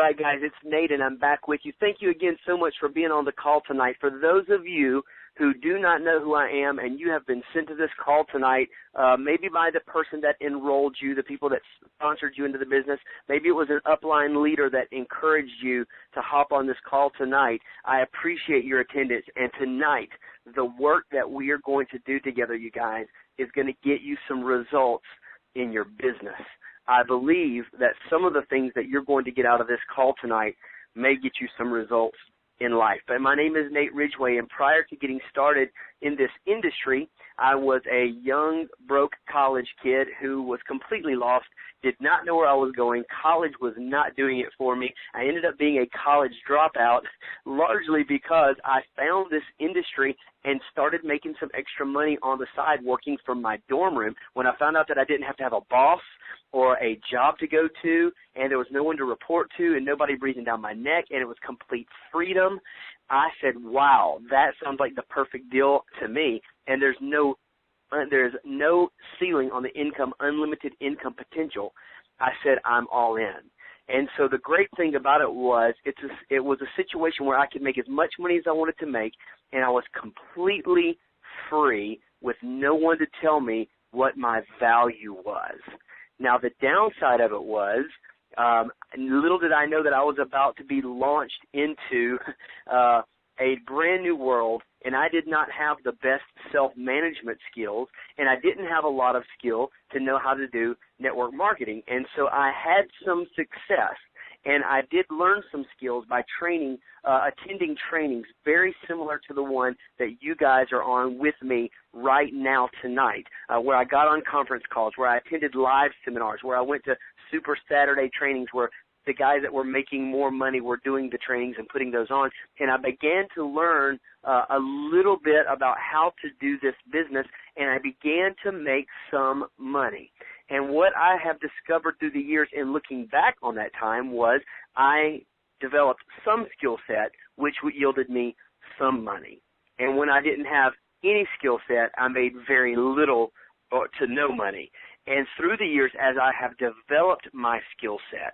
right, guys, it's Nate, and I'm back with you. Thank you again so much for being on the call tonight. For those of you who do not know who I am and you have been sent to this call tonight, maybe by the person that enrolled you, the people that sponsored you into the business, maybe it was an upline leader that encouraged you to hop on this call tonight, I appreciate your attendance. And tonight, the work that we are going to do together, you guys, is going to get you some results in your business. I believe that some of the things that you're going to get out of this call tonight may get you some results in life. But my name is Nate Ridgeway, and prior to getting started in this industry, I was a young, broke college kid who was completely lost, did not know where I was going. College was not doing it for me. I ended up being a college dropout largely because I found this industry and started making some extra money on the side working from my dorm room. When I found out that I didn't have to have a boss or a job to go to, and there was no one to report to and nobody breathing down my neck, and it was complete freedom, I said, wow, that sounds like the perfect deal to me. And there's no ceiling on the income, unlimited income potential. I said, I'm all in. And so the great thing about it was it was a situation where I could make as much money as I wanted to make, and I was completely free with no one to tell me what my value was. Now, the downside of it was, little did I know that I was about to be launched into a brand new world, and I did not have the best self-management skills, and I didn't have a lot of skill to know how to do network marketing. And so I had some success, and I did learn some skills by training, attending trainings very similar to the one that you guys are on with me right now tonight, where I got on conference calls, where I attended live seminars, where I went to Super Saturday trainings where the guys that were making more money were doing the trainings and putting those on. And I began to learn a little bit about how to do this business, and I began to make some money. And what I have discovered through the years in looking back on that time was I developed some skill set, which yielded me some money. And when I didn't have any skill set, I made very little or to no money. And through the years, as I have developed my skill set,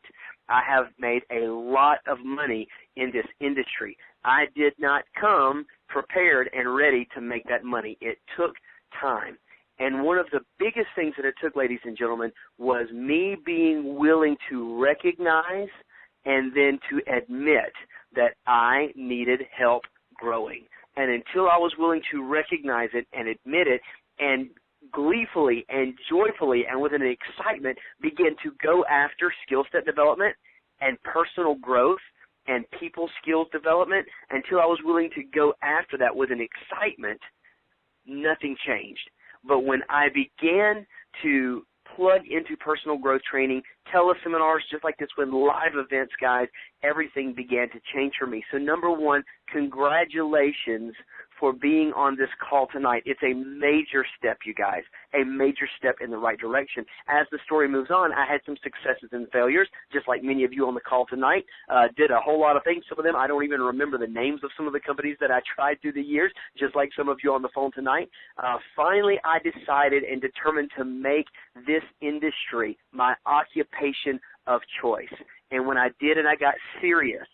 I have made a lot of money in this industry. I did not come prepared and ready to make that money. It took time. And one of the biggest things that it took, ladies and gentlemen, was me being willing to recognize and then to admit that I needed help growing. And until I was willing to recognize it and admit it and gleefully and joyfully and with an excitement begin to go after skill set development and personal growth and people skills development, until I was willing to go after that with an excitement, nothing changed. But when I began to plug into personal growth training, teleseminars just like this, with live events, guys, everything began to change for me. So number one, congratulations for being on this call tonight. It's a major step, you guys, a major step in the right direction. As the story moves on, I had some successes and failures, just like many of you on the call tonight. Did a whole lot of things. Some of them, I don't even remember the names of some of the companies that I tried through the years, just like some of you on the phone tonight. Finally, I decided and determined to make this industry my occupation of choice. And when I did and I got serious,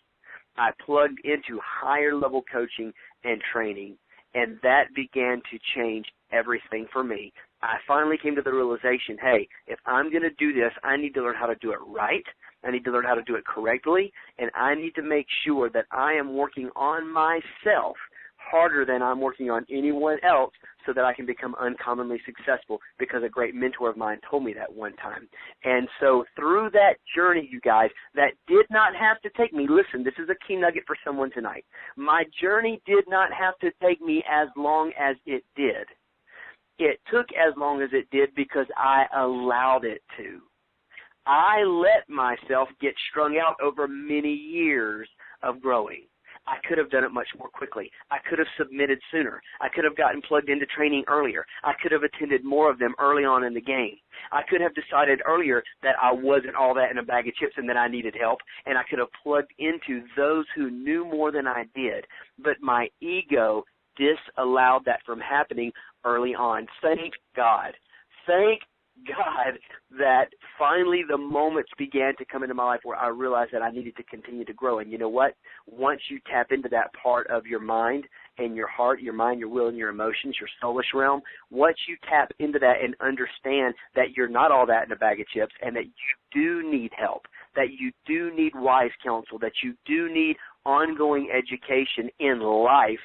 I plugged into higher level coaching and training, and that began to change everything for me. I finally came to the realization, hey, if I'm going to do this, I need to learn how to do it right. I need to learn how to do it correctly, and I need to make sure that I am working on myself harder than I'm working on anyone else so that I can become uncommonly successful, because a great mentor of mine told me that one time. And so through that journey, you guys, that did not have to take me, listen, this is a key nugget for someone tonight. My journey did not have to take me as long as it did. It took as long as it did because I allowed it to. I let myself get strung out over many years of growing. I could have done it much more quickly. I could have submitted sooner. I could have gotten plugged into training earlier. I could have attended more of them early on in the game. I could have decided earlier that I wasn't all that in a bag of chips and that I needed help, and I could have plugged into those who knew more than I did. But my ego disallowed that from happening early on. Thank God. Thank God that finally the moments began to come into my life where I realized that I needed to continue to grow. And you know what? Once you tap into that part of your mind and your heart, your mind, your will, and your emotions, your soulish realm, once you tap into that and understand that you're not all that in a bag of chips and that you do need help, that you do need wise counsel, that you do need ongoing education in life,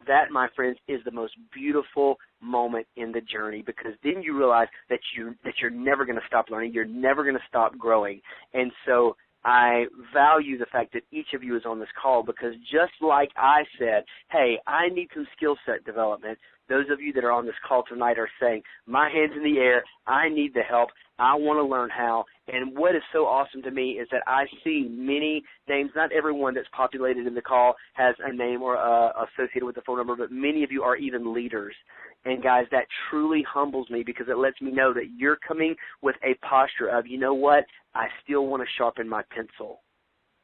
that, my friends, is the most beautiful moment in the journey, because then you realize that you're never going to stop learning, you're never going to stop growing. And so I value the fact that each of you is on this call, because just like I said, hey, I need some skill set development, those of you that are on this call tonight are saying, my hand's in the air, I need the help, I want to learn how. And what is so awesome to me is that I see many names. Not everyone that's populated in the call has a name or associated with the phone number, but many of you are even leaders. And, guys, that truly humbles me, because it lets me know that you're coming with a posture of, you know what, I still want to sharpen my pencil.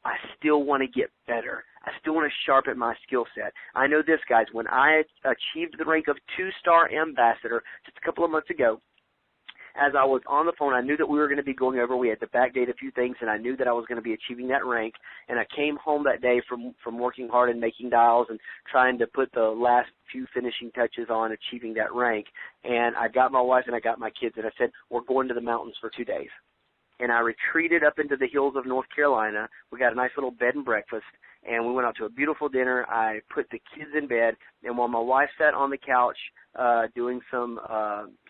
I still want to get better. I still want to sharpen my skill set. I know this, guys, when I achieved the rank of 2-star ambassador just a couple of months ago, as I was on the phone, I knew that we were going to be going over. We had to backdate a few things, and I knew that I was going to be achieving that rank. And I came home that day from working hard and making dials and trying to put the last few finishing touches on achieving that rank. And I got my wife and I got my kids, and I said, we're going to the mountains for 2 days. And I retreated up into the hills of North Carolina. We got a nice little bed and breakfast, and we went out to a beautiful dinner. I put the kids in bed, and while my wife sat on the couch doing some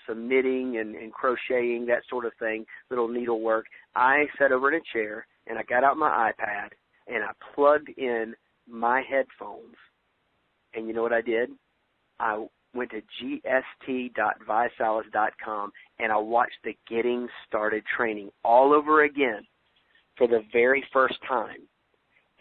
knitting and crocheting, that sort of thing, little needlework, I sat over in a chair, and I got out my iPad, and I plugged in my headphones. And you know what I did? I went to gst.visalus.com, and I watched the Getting Started training all over again for the very first time.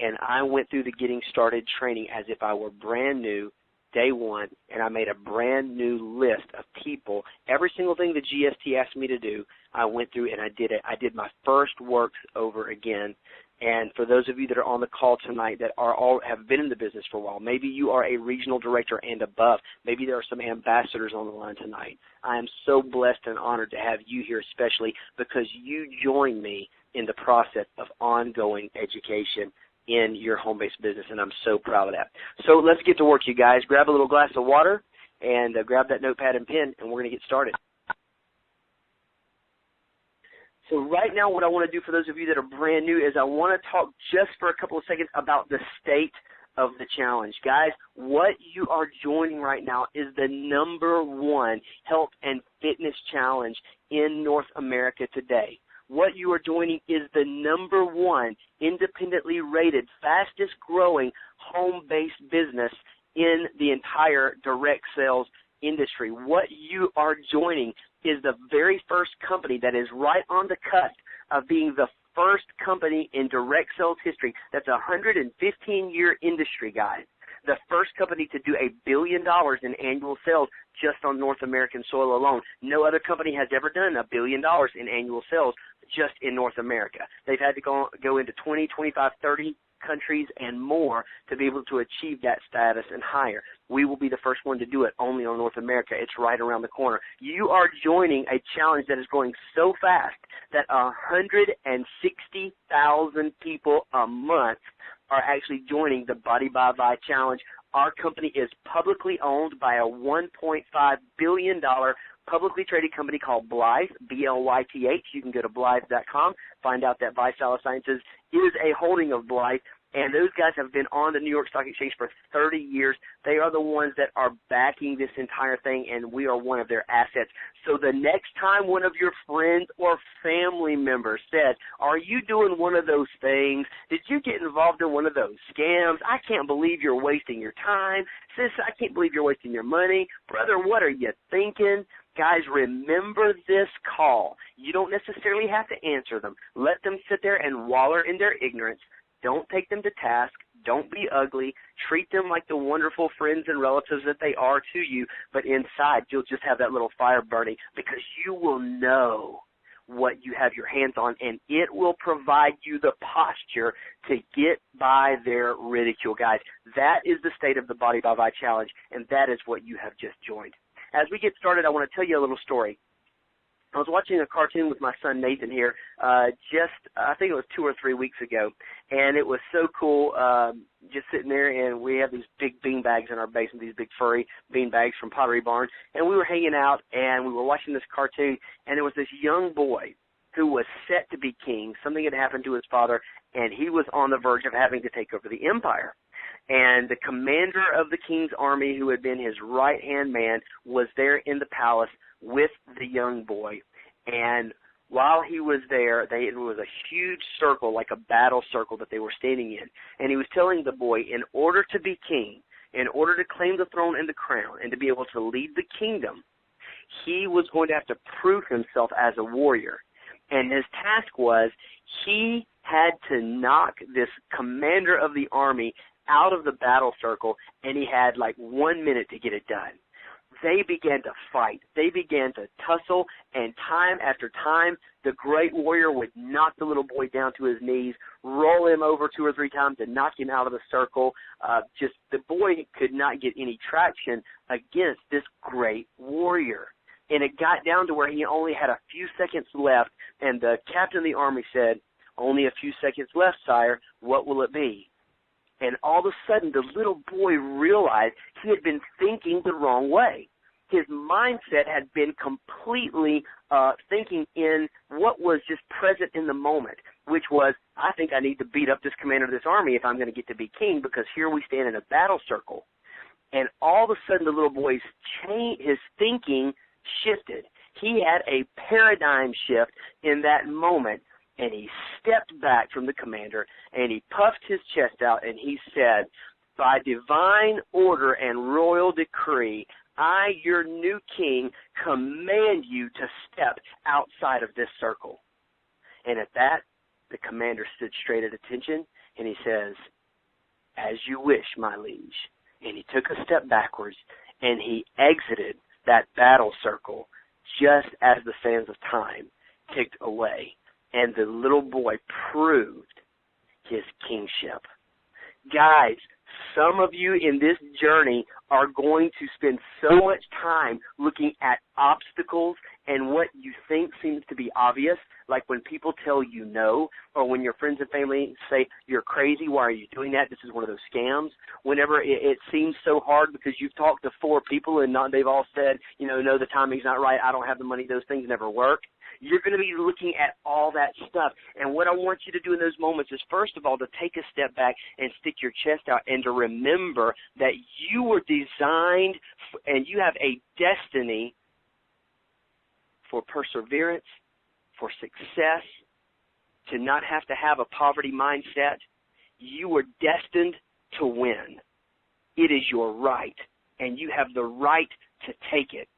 And I went through the Getting Started training as if I were brand new, day one, and I made a brand new list of people. Every single thing the GST asked me to do, I went through and I did it. I did my first works over again. And for those of you that are on the call tonight that have been in the business for a while, maybe you are a regional director and above. Maybe there are some ambassadors on the line tonight. I am so blessed and honored to have you here, especially because you join me in the process of ongoing education in your home-based business, and I'm so proud of that. So let's get to work, you guys. Grab a little glass of water and grab that notepad and pen, and we're going to get started. So right now what I want to do for those of you that are brand new is I want to talk just for a couple of seconds about the state of the challenge. Guys, what you are joining right now is the #1 health and fitness challenge in North America today. What you are joining is the #1 independently rated, fastest growing home-based business in the entire direct sales industry. What you are joining is the very first company that is right on the cusp of being the first company in direct sales history. That's a 115-year industry, guys. The first company to do $1 billion in annual sales just on North American soil alone. No other company has ever done $1 billion in annual sales just in North America. They've had to go into 20, 25, 30 countries and more to be able to achieve that status and higher. We will be the first one to do it only on North America. It's right around the corner. You are joining a challenge that is growing so fast that 160,000 people a month are actually joining the Body by Vi Challenge. Our company is publicly owned by a $1.5 billion publicly traded company called Blythe, B-L-Y-T-H. You can go to Blythe.com, find out that Visalus Sciences is a holding of Blythe, and those guys have been on the New York Stock Exchange for 30 years. They are the ones that are backing this entire thing, and we are one of their assets. So the next time one of your friends or family members said, are you doing one of those things? Did you get involved in one of those scams? I can't believe you're wasting your time. Sis, I can't believe you're wasting your money. Brother, what are you thinking? Guys, remember this call. You don't necessarily have to answer them. Let them sit there and waller in their ignorance. Don't take them to task. Don't be ugly. Treat them like the wonderful friends and relatives that they are to you. But inside, you'll just have that little fire burning because you will know what you have your hands on, and it will provide you the posture to get by their ridicule. Guys, that is the state of the Body by Vi Challenge, and that is what you have just joined. As we get started, I want to tell you a little story. I was watching a cartoon with my son Nathan here I think it was 2 or 3 weeks ago, and it was so cool just sitting there, and we have these big bean bags in our basement, these big furry bean bags from Pottery Barn, and we were hanging out, and we were watching this cartoon, and there was this young boy who was set to be king. Something had happened to his father, and he was on the verge of having to take over the empire. And the commander of the king's army, who had been his right-hand man, was there in the palace with the young boy. And while he was there, it was a huge circle, like a battle circle that they were standing in. And he was telling the boy, in order to be king, in order to claim the throne and the crown, and to be able to lead the kingdom, he was going to have to prove himself as a warrior. And his task was, he had to knock this commander of the army out of the battle circle, and he had like 1 minute to get it done. They began to fight. They began to tussle, and time after time, the great warrior would knock the little boy down to his knees, roll him over 2 or 3 times to knock him out of the circle. The boy could not get any traction against this great warrior. And it got down to where he only had a few seconds left, and the captain of the army said, "Only a few seconds left, sire. What will it be?" And all of a sudden, the little boy realized he had been thinking the wrong way. His mindset had been completely thinking in what was just present in the moment, which was, I think I need to beat up this commander of this army if I'm going to get to be king, because here we stand in a battle circle. And all of a sudden, the little boy's his thinking shifted. He had a paradigm shift in that moment, and he stepped back from the commander, and he puffed his chest out, and he said, "By divine order and royal decree, I, your new king, command you to step outside of this circle." And at that, the commander stood straight at attention, and he says, "As you wish, my liege." And he took a step backwards, and he exited that battle circle just as the sands of time ticked away. And the little boy proved his kingship. Guys, some of you in this journey are going to spend so much time looking at obstacles and what you think seems to be obvious, like when people tell you no, or when your friends and family say, "You're crazy, why are you doing that? This is one of those scams." Whenever it seems so hard because you've talked to 4 people and they've all said, "No, the timing's not right, I don't have the money, those things never work." You're going to be looking at all that stuff. And what I want you to do in those moments is, first of all, to take a step back and stick your chest out and to remember that you were designed and you have a destiny for perseverance, for success, to not have to have a poverty mindset. You were destined to win. It is your right, and you have the right to take it.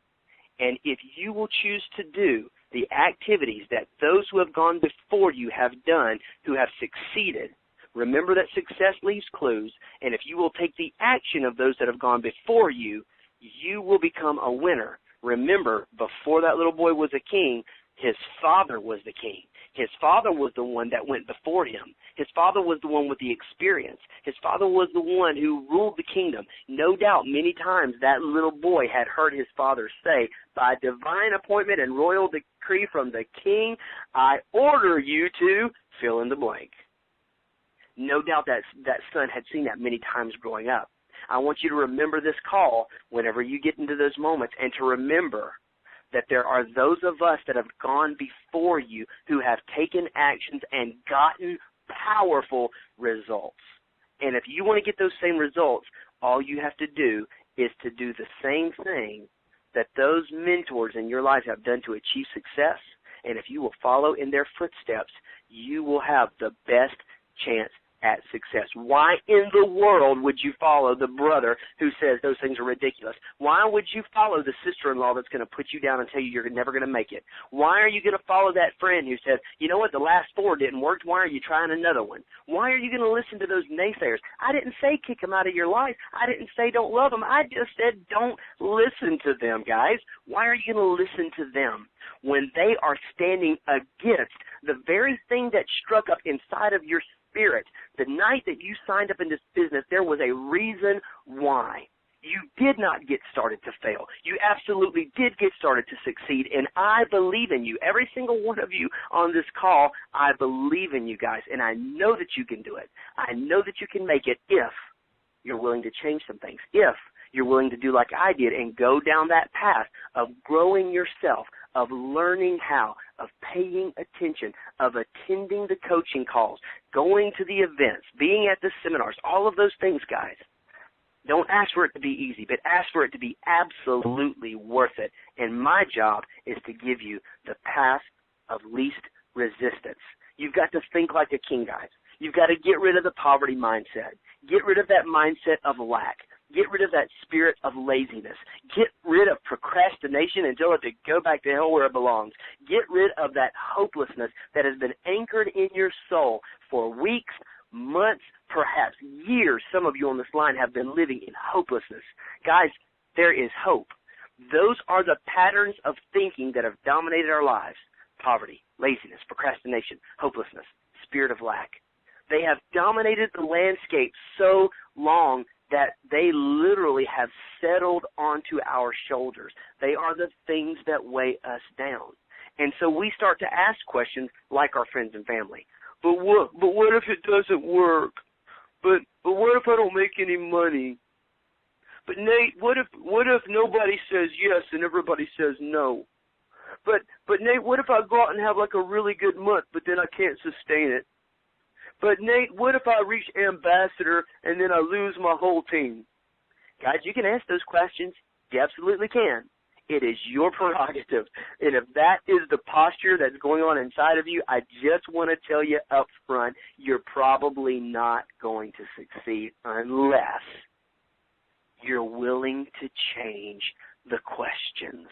And if you will choose to do the activities that those who have gone before you have done, who have succeeded, remember that success leaves clues, and if you will take the action of those that have gone before you, you will become a winner. Remember, before that little boy was a king, his father was the king. His father was the one that went before him. His father was the one with the experience. His father was the one who ruled the kingdom. No doubt many times that little boy had heard his father say, "By divine appointment and royal decree from the king, I order you to fill in the blank." No doubt that son had seen that many times growing up. I want you to remember this call whenever you get into those moments, and to remember that there are those of us that have gone before you who have taken actions and gotten powerful results. And if you want to get those same results, all you have to do is to do the same thing that those mentors in your life have done to achieve success. And if you will follow in their footsteps, you will have the best chance at success. Why in the world would you follow the brother who says those things are ridiculous? Why would you follow the sister-in-law that's going to put you down and tell you you're never going to make it? Why are you going to follow that friend who says, "You know what, the last 4 didn't work, why are you trying another one?" Why are you going to listen to those naysayers? I didn't say kick them out of your life. I didn't say don't love them. I just said don't listen to them, guys. Why are you going to listen to them when they are standing against the very thing that struck up inside of your spirit? The night that you signed up in this business, there was a reason why. You did not get started to fail. You absolutely did get started to succeed, and I believe in you. Every single one of you on this call, I believe in you guys, and I know that you can do it. I know that you can make it if you're willing to change some things, if you're willing to do like I did and go down that path of growing yourself, of learning how, of paying attention, of attending the coaching calls, going to the events, being at the seminars, all of those things, guys. Don't ask for it to be easy, but ask for it to be absolutely worth it. And my job is to give you the path of least resistance. You've got to think like a king, guys. You've got to get rid of the poverty mindset. Get rid of that mindset of lack. Get rid of that spirit of laziness. Get rid of procrastination and tell it to go back to hell where it belongs. Get rid of that hopelessness that has been anchored in your soul for weeks, months, perhaps years. Some of you on this line have been living in hopelessness. Guys, there is hope. Those are the patterns of thinking that have dominated our lives. Poverty, laziness, procrastination, hopelessness, spirit of lack. They have dominated the landscape so long that they literally have settled onto our shoulders. They are the things that weigh us down. And so we start to ask questions like our friends and family. But what if it doesn't work? But what if I don't make any money? But Nate, what if nobody says yes and everybody says no? But Nate, what if I go out and have like a really good month, but then I can't sustain it? But Nate, what if I reach ambassador and then I lose my whole team? Guys, you can ask those questions. You absolutely can. It is your prerogative. And if that is the posture that's going on inside of you, I just want to tell you up front, you're probably not going to succeed unless you're willing to change the questions.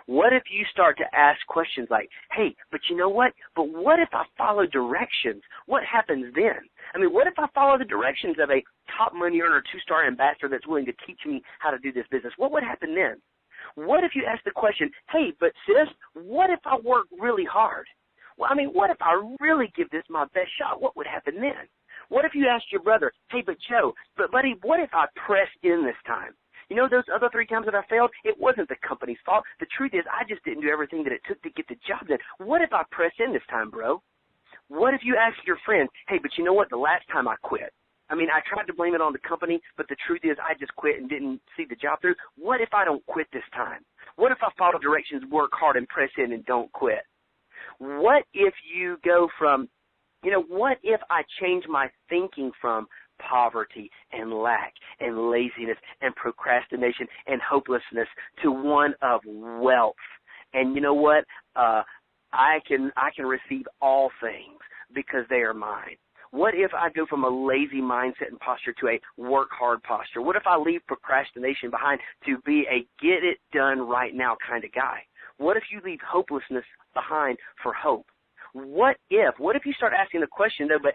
What if you start to ask questions like, hey, but you know what? But what if I follow directions? What happens then? I mean, what if I follow the directions of a top money earner, 2-star ambassador that's willing to teach me how to do this business? What would happen then? What if you ask the question, hey, but sis, what if I work really hard? Well, I mean, what if I really give this my best shot? What would happen then? What if you asked your brother, hey, but Joe, but buddy, what if I press in this time? You know, those other 3 times that I failed, it wasn't the company's fault. The truth is I just didn't do everything that it took to get the job done. What if I press in this time, bro? What if you ask your friend, hey, but you know what, the last time I quit, I mean, I tried to blame it on the company, but the truth is I just quit and didn't see the job through. What if I don't quit this time? What if I follow directions, work hard, and press in and don't quit? What if you go from, what if I change my thinking from poverty and lack and laziness and procrastination and hopelessness to one of wealth? And you know what? I can receive all things because they are mine. What if I go from a lazy mindset and posture to a work hard posture? What if I leave procrastination behind to be a get it done right now kind of guy? What if you leave hopelessness behind for hope? What if you start asking the question, though, but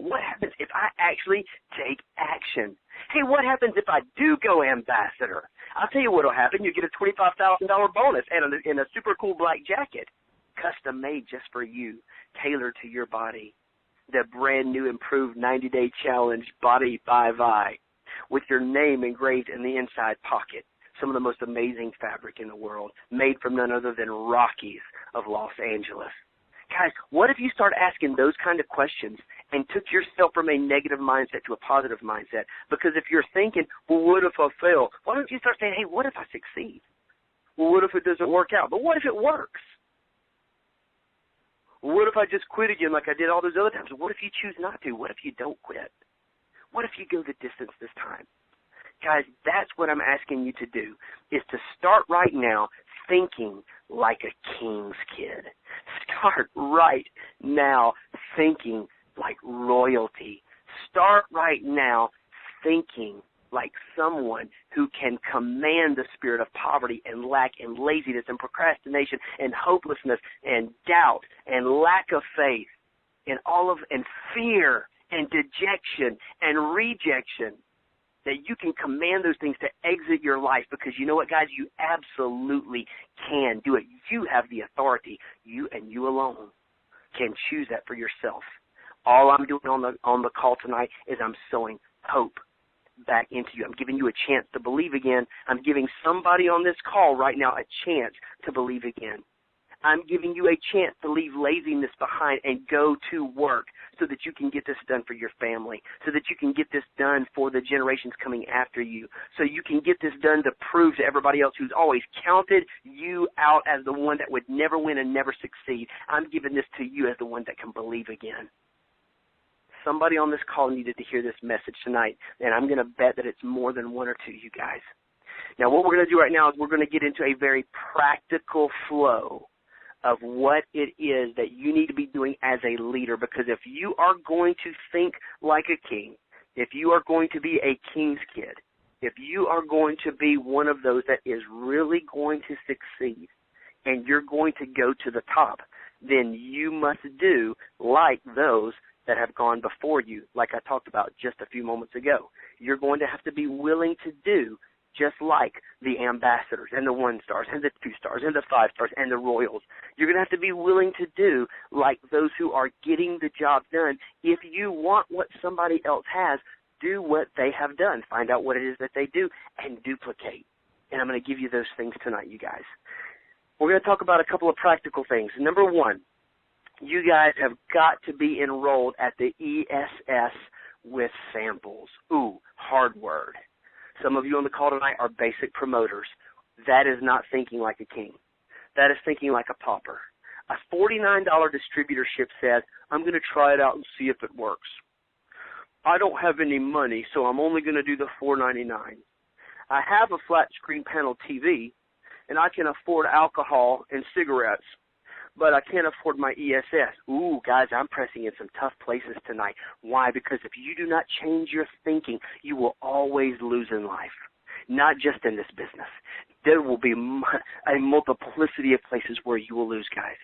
what happens if I actually take action? Hey, what happens if I do go ambassador? I'll tell you what will happen. You get a $25,000 bonus and a super cool black jacket, custom made just for you, tailored to your body. The brand new improved 90-day challenge Body by Vi with your name engraved in the inside pocket. Some of the most amazing fabric in the world, made from none other than Rockies of Los Angeles. Guys, what if you start asking those kind of questions and took yourself from a negative mindset to a positive mindset? Because if you're thinking, well, what if I fail? Why don't you start saying, hey, what if I succeed? Well, what if it doesn't work out? But what if it works? Well, what if I just quit again like I did all those other times? What if you choose not to? What if you don't quit? What if you go the distance this time? Guys, that's what I'm asking you to do, is to start right now thinking like a king's kid. Start right now thinking like royalty. Start right now thinking like someone who can command the spirit of poverty and lack and laziness and procrastination and hopelessness and doubt and lack of faith and and fear and dejection and rejection. That you can command those things to exit your life, because you know what, guys? You absolutely can do it. You have the authority. You and you alone can choose that for yourself. All I'm doing on the call tonight is I'm sowing hope. back into you. I'm giving you a chance to believe again. I'm giving somebody on this call right now a chance to believe again. I'm giving you a chance to leave laziness behind and go to work so that you can get this done for your family, so that you can get this done for the generations coming after you, so you can get this done to prove to everybody else who's always counted you out as the one that would never win and never succeed. I'm giving this to you as the one that can believe again. Somebody on this call needed to hear this message tonight, and I'm going to bet that it's more than one or two, you guys. Now, what we're going to do right now is we're going to get into a very practical flow of what it is that you need to be doing as a leader, because if you are going to think like a king, if you are going to be a king's kid, if you are going to be one of those that is really going to succeed and you're going to go to the top, then you must do like those that have gone before you, like I talked about just a few moments ago. You're going to have to be willing to do just like the ambassadors and the 1-stars and the 2-stars and the 5-stars and the royals. You're going to have to be willing to do like those who are getting the job done. If you want what somebody else has, do what they have done. Find out what it is that they do and duplicate. And I'm going to give you those things tonight, you guys. We're going to talk about a couple of practical things. Number one, you guys have got to be enrolled at the ESS with samples. Ooh, hard word. Some of you on the call tonight are basic promoters. That is not thinking like a king. That is thinking like a pauper. A $49 distributorship says, I'm going to try it out and see if it works. I don't have any money, so I'm only going to do the $4.99. I have a flat screen panel TV, and I can afford alcohol and cigarettes, but I can't afford my ESS. Ooh, guys, I'm pressing in some tough places tonight. Why? Because if you do not change your thinking, you will always lose in life, not just in this business. There will be a multiplicity of places where you will lose, guys.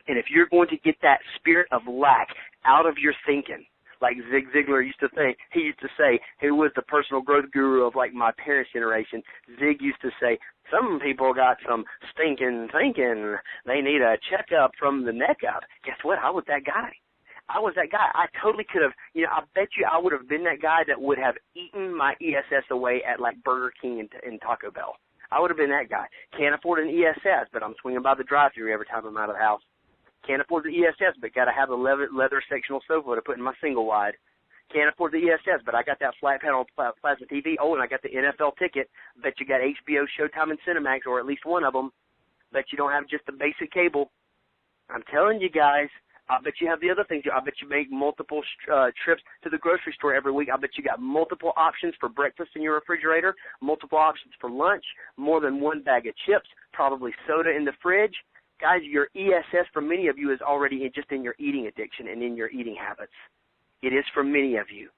And if you're going to get that spirit of lack out of your thinking, like Zig Ziglar used to say, he was the personal growth guru of like my parents' generation. Zig used to say, some people got some stinking thinking. They need a checkup from the neck up. Guess what? I was that guy. I totally could have, I bet you I would have been that guy that would have eaten my ESS away at like Burger King and Taco Bell. I would have been that guy. Can't afford an ESS, but I'm swinging by the drive-thru every time I'm out of the house. Can't afford the ESS, but got to have a leather sectional sofa to put in my single wide. Can't afford the ESS, but I got that flat panel plasma TV. Oh, and I got the NFL ticket. Bet you got HBO, Showtime, and Cinemax, or at least one of them. Bet you don't have just the basic cable. I'm telling you guys, I bet you have the other things. I bet you make multiple trips to the grocery store every week. I bet you got multiple options for breakfast in your refrigerator, multiple options for lunch, more than one bag of chips, probably soda in the fridge. Guys, your ESS for many of you is already just in your eating addiction and in your eating habits. It is for many of you.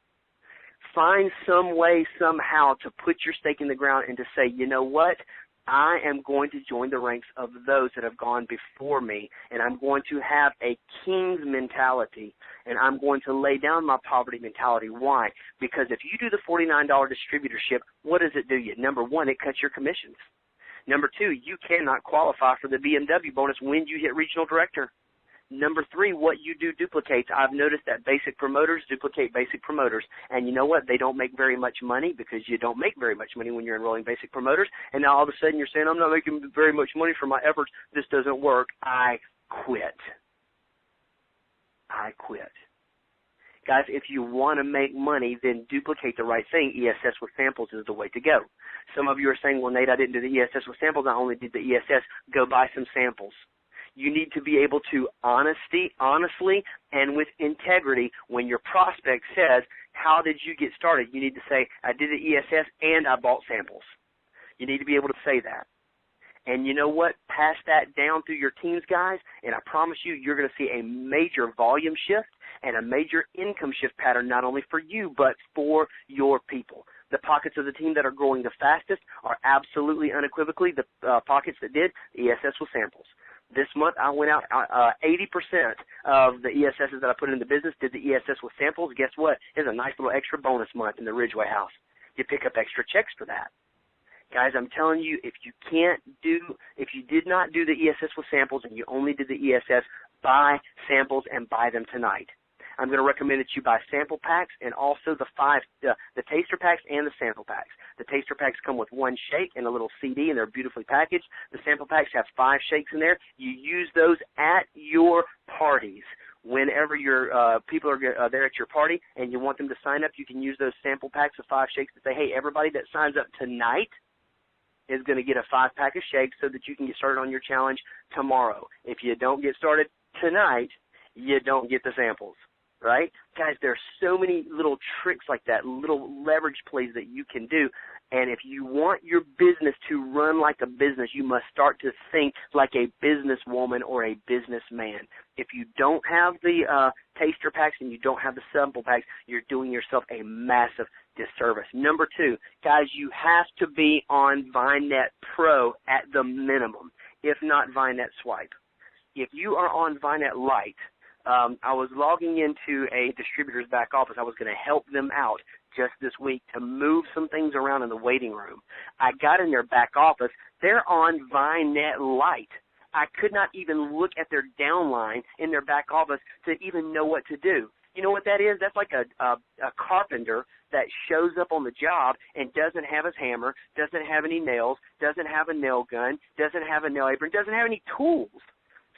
Find some way, somehow, to put your stake in the ground and to say, you know what? I am going to join the ranks of those that have gone before me, and I'm going to have a king's mentality, and I'm going to lay down my poverty mentality. Why? Because if you do the $49 distributorship, what does it do you? Number one, it cuts your commissions. Number two, you cannot qualify for the BMW bonus when you hit regional director. Number three, what you do duplicates. I've noticed that basic promoters duplicate basic promoters. And you know what? They don't make very much money because you don't make very much money when you're enrolling basic promoters. And now all of a sudden you're saying, I'm not making very much money for my efforts. This doesn't work. I quit. Guys, if you want to make money, then duplicate the right thing. ESS with samples is the way to go. Some of you are saying, well, Nate, I didn't do the ESS with samples. I only did the ESS. Go buy some samples. You need to be able to honestly, and with integrity, when your prospect says, how did you get started? You need to say, I did the ESS and I bought samples. You need to be able to say that. And you know what? Pass that down through your teams, guys, and I promise you, you're going to see a major volume shift and a major income shift pattern, not only for you, but for your people. The pockets of the team that are growing the fastest are absolutely unequivocally the pockets that did the ESS with samples. This month, I went out, 80% of the ESSs that I put in the business did the ESS with samples. Guess what? It's a nice little extra bonus month in the Ridgeway house. You pick up extra checks for that. Guys, I'm telling you, if you did not do the ESS with samples and you only did the ESS, buy samples and buy them tonight. I'm going to recommend that you buy sample packs and also the taster packs and the sample packs. The taster packs come with one shake and a little CD, and they're beautifully packaged. The sample packs have 5 shakes in there. You use those at your parties. Whenever your people are there at your party and you want them to sign up, you can use those sample packs of 5 shakes to say, hey, everybody that signs up tonight is going to get a 5-pack of shakes so that you can get started on your challenge tomorrow. If you don't get started tonight, you don't get the samples, right? Guys, there's so many little tricks like that, little leverage plays that you can do. And if you want your business to run like a business, you must start to think like a businesswoman or a businessman. If you don't have the taster packs and you don't have the sample packs, you're doing yourself a massive disservice. Number 2, guys, you have to be on VineNet Pro at the minimum, if not VineNet Swipe. If you are on VineNet Lite, I was logging into a distributor's back office. I was going to help them out just this week to move some things around in the waiting room. I got in their back office. They're on VineNet Lite. I could not even look at their downline in their back office to even know what to do. You know what that is? That's like a carpenter that shows up on the job and doesn't have his hammer, doesn't have any nails, doesn't have a nail gun, doesn't have a nail apron, doesn't have any tools.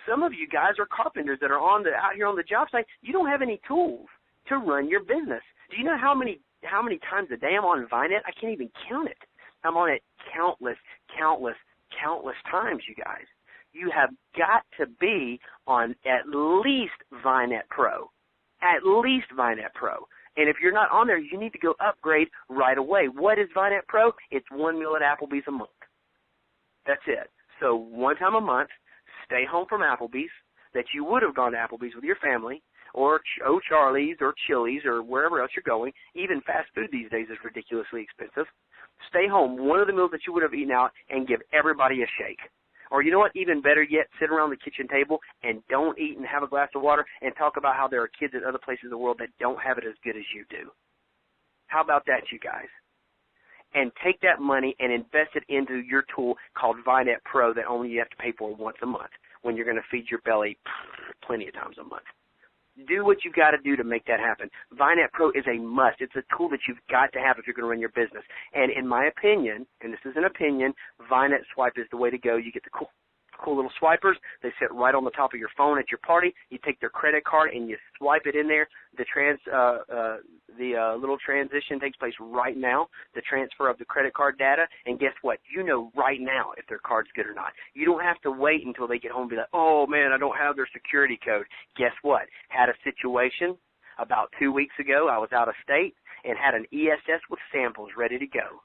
Some of you guys are carpenters that are out here on the job site. You don't have any tools to run your business. Do you know how many times a day I'm on VineNet? I can't even count it. I'm on it countless times, you guys. You have got to be on at least VineNet Pro. At least VineNet Pro. And if you're not on there, you need to go upgrade right away. What is VineNet Pro? It's 1 meal at Applebee's a month. That's it. So one time a month, stay home from Applebee's, that you would have gone to Applebee's with your family, or O'Charlie's or Chili's or wherever else you're going. Even fast food these days is ridiculously expensive. Stay home, one of the meals that you would have eaten out, and give everybody a shake. Or you know what, even better yet, sit around the kitchen table and don't eat and have a glass of water and talk about how there are kids in other places in the world that don't have it as good as you do. How about that, you guys? And take that money and invest it into your tool called VineNet Pro that only you have to pay for once a month when you're going to feed your belly plenty of times a month. Do what you've got to do to make that happen. VineNet Pro is a must. It's a tool that you've got to have if you're going to run your business. And in my opinion, and this is an opinion, VineNet Swipe is the way to go. You get the cool little swipers. They sit right on the top of your phone at your party. You take their credit card and you swipe it in there. The little transition takes place right now, the transfer of the credit card data. And guess what? You know right now if their card's good or not. You don't have to wait until they get home and be like, oh, man, I don't have their security code. Guess what? Had a situation about 2 weeks ago. I was out of state and had an ESS with samples ready to go.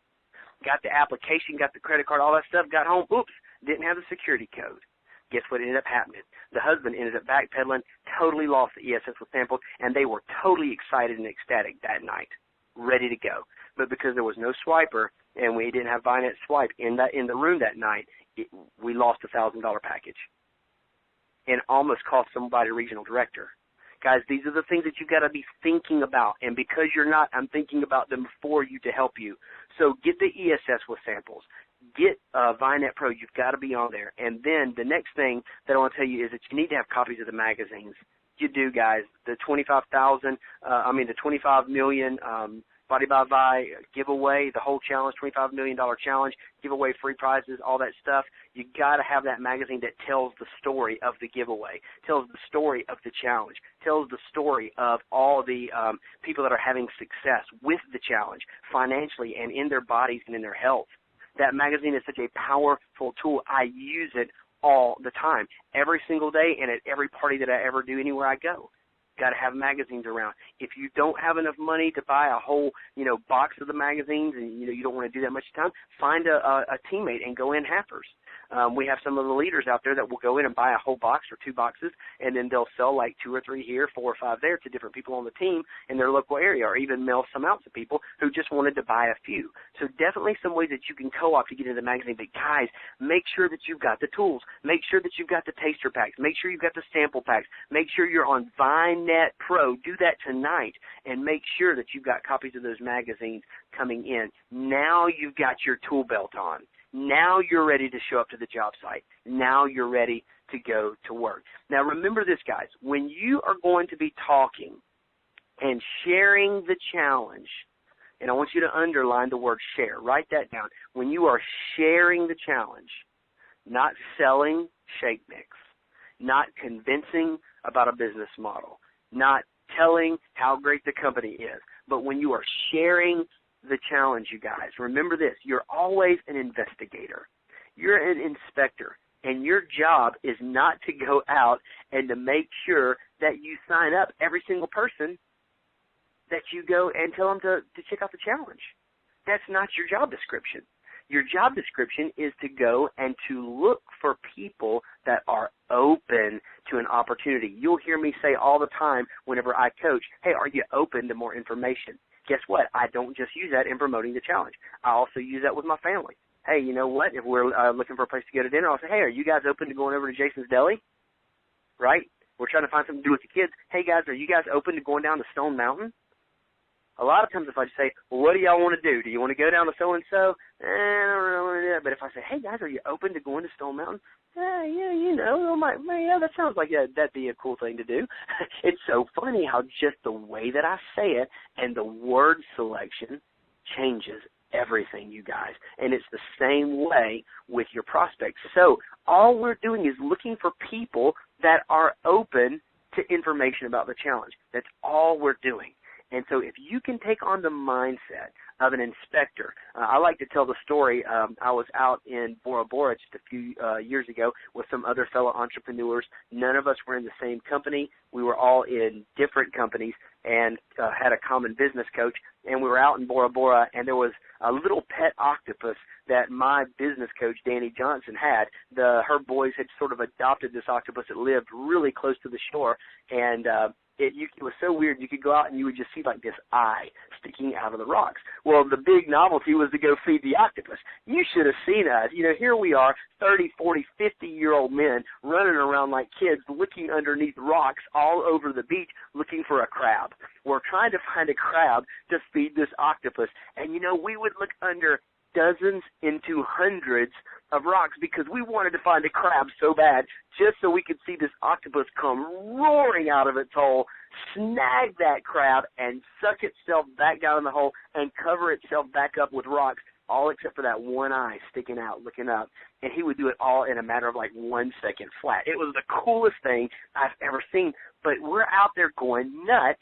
Got the application, got the credit card, all that stuff, got home, oops, didn't have the security code. Guess what ended up happening? The husband ended up backpedaling, totally lost the ESS with samples, and they were totally excited and ecstatic that night, ready to go. But because there was no swiper and we didn't have VineNet Swipe in the room that night, we lost a $1,000 package and almost cost somebody a regional director. Guys, these are the things that you've got to be thinking about, and because you're not, I'm thinking about them for you to help you. So get the ESS with samples. Get VineNet Pro. You've got to be on there. And then the next thing that I want to tell you is that you need to have copies of the magazines. You do, guys. The 25 million Body by Vi giveaway, the whole challenge, $25 million challenge, giveaway free prizes, all that stuff. You got to have that magazine that tells the story of the giveaway, tells the story of the challenge, tells the story of all the people that are having success with the challenge financially and in their bodies and in their health. That magazine is such a powerful tool. I use it all the time, every single day and at every party that I ever do anywhere I go. Got to have magazines around. If you don't have enough money to buy a whole, box of the magazines, and you don't want to do that much time, find a teammate and go in halfers. We have some of the leaders out there that will go in and buy a whole box or 2 boxes, and then they'll sell like 2 or 3 here, 4 or 5 there to different people on the team in their local area, or even mail some out to people who just wanted to buy a few. So definitely some ways that you can co-op to get into the magazine. But guys, make sure that you've got the tools. Make sure that you've got the taster packs. Make sure you've got the sample packs. Make sure you're on VineNet Pro. Do that tonight, and make sure that you've got copies of those magazines coming in. Now you've got your tool belt on. Now you're ready to show up to the job site. Now you're ready to go to work. Now remember this, guys. When you are going to be talking and sharing the challenge. And I want you to underline the word share. Write that down. When you are sharing the challenge, not selling shake mix, not convincing about a business model, not telling how great the company is, but when you are sharing the challenge, you guys, remember this, you're always an investigator. You're an inspector, and your job is not to go out and to make sure that you sign up every single person that you go and tell them to check out the challenge. That's not your job description. Your job description is to go and to look for people that are open to an opportunity. You'll hear me say all the time whenever I coach, hey, are you open to more information? Guess what? I don't just use that in promoting the challenge. I also use that with my family. Hey, you know what? If we're looking for a place to go to dinner, I'll say, hey, are you guys open to going over to Jason's Deli? Right? We're trying to find something to do with the kids. Hey, guys, are you guys open to going down to Stone Mountain? A lot of times if I say, well, what do y'all want to do? Do you want to go down to so-and-so? I don't really want to do that. But if I say, hey, guys, are you open to going to Stone Mountain? Yeah, you know, yeah, that sounds like that'd be a cool thing to do. It's so funny how just the way that I say it and the word selection changes everything, you guys. And it's the same way with your prospects. So all we're doing is looking for people that are open to information about the challenge. That's all we're doing. And so if you can take on the mindset of an inspector, I like to tell the story. I was out in Bora Bora just a few years ago with some other fellow entrepreneurs. None of us were in the same company. We were all in different companies and had a common business coach. And we were out in Bora Bora, and there was a little pet octopus that my business coach, Danny Johnson, had. Her boys had sort of adopted this octopus that lived really close to the shore, and it was so weird. You could go out and you would just see like this eye sticking out of the rocks. Well, the big novelty was to go feed the octopus. You should have seen us. You know, here we are, 30, 40, 50-year-old men running around like kids looking underneath rocks all over the beach looking for a crab. We're trying to find a crab to feed this octopus. And, you know, we would look under dozens into hundreds of rocks because we wanted to find a crab so bad just so we could see this octopus come roaring out of its hole, snag that crab, and suck itself back down in the hole and cover itself back up with rocks, all except for that one eye sticking out, looking up. And he would do it all in a matter of like 1 second flat. It was the coolest thing I've ever seen. But we're out there going nuts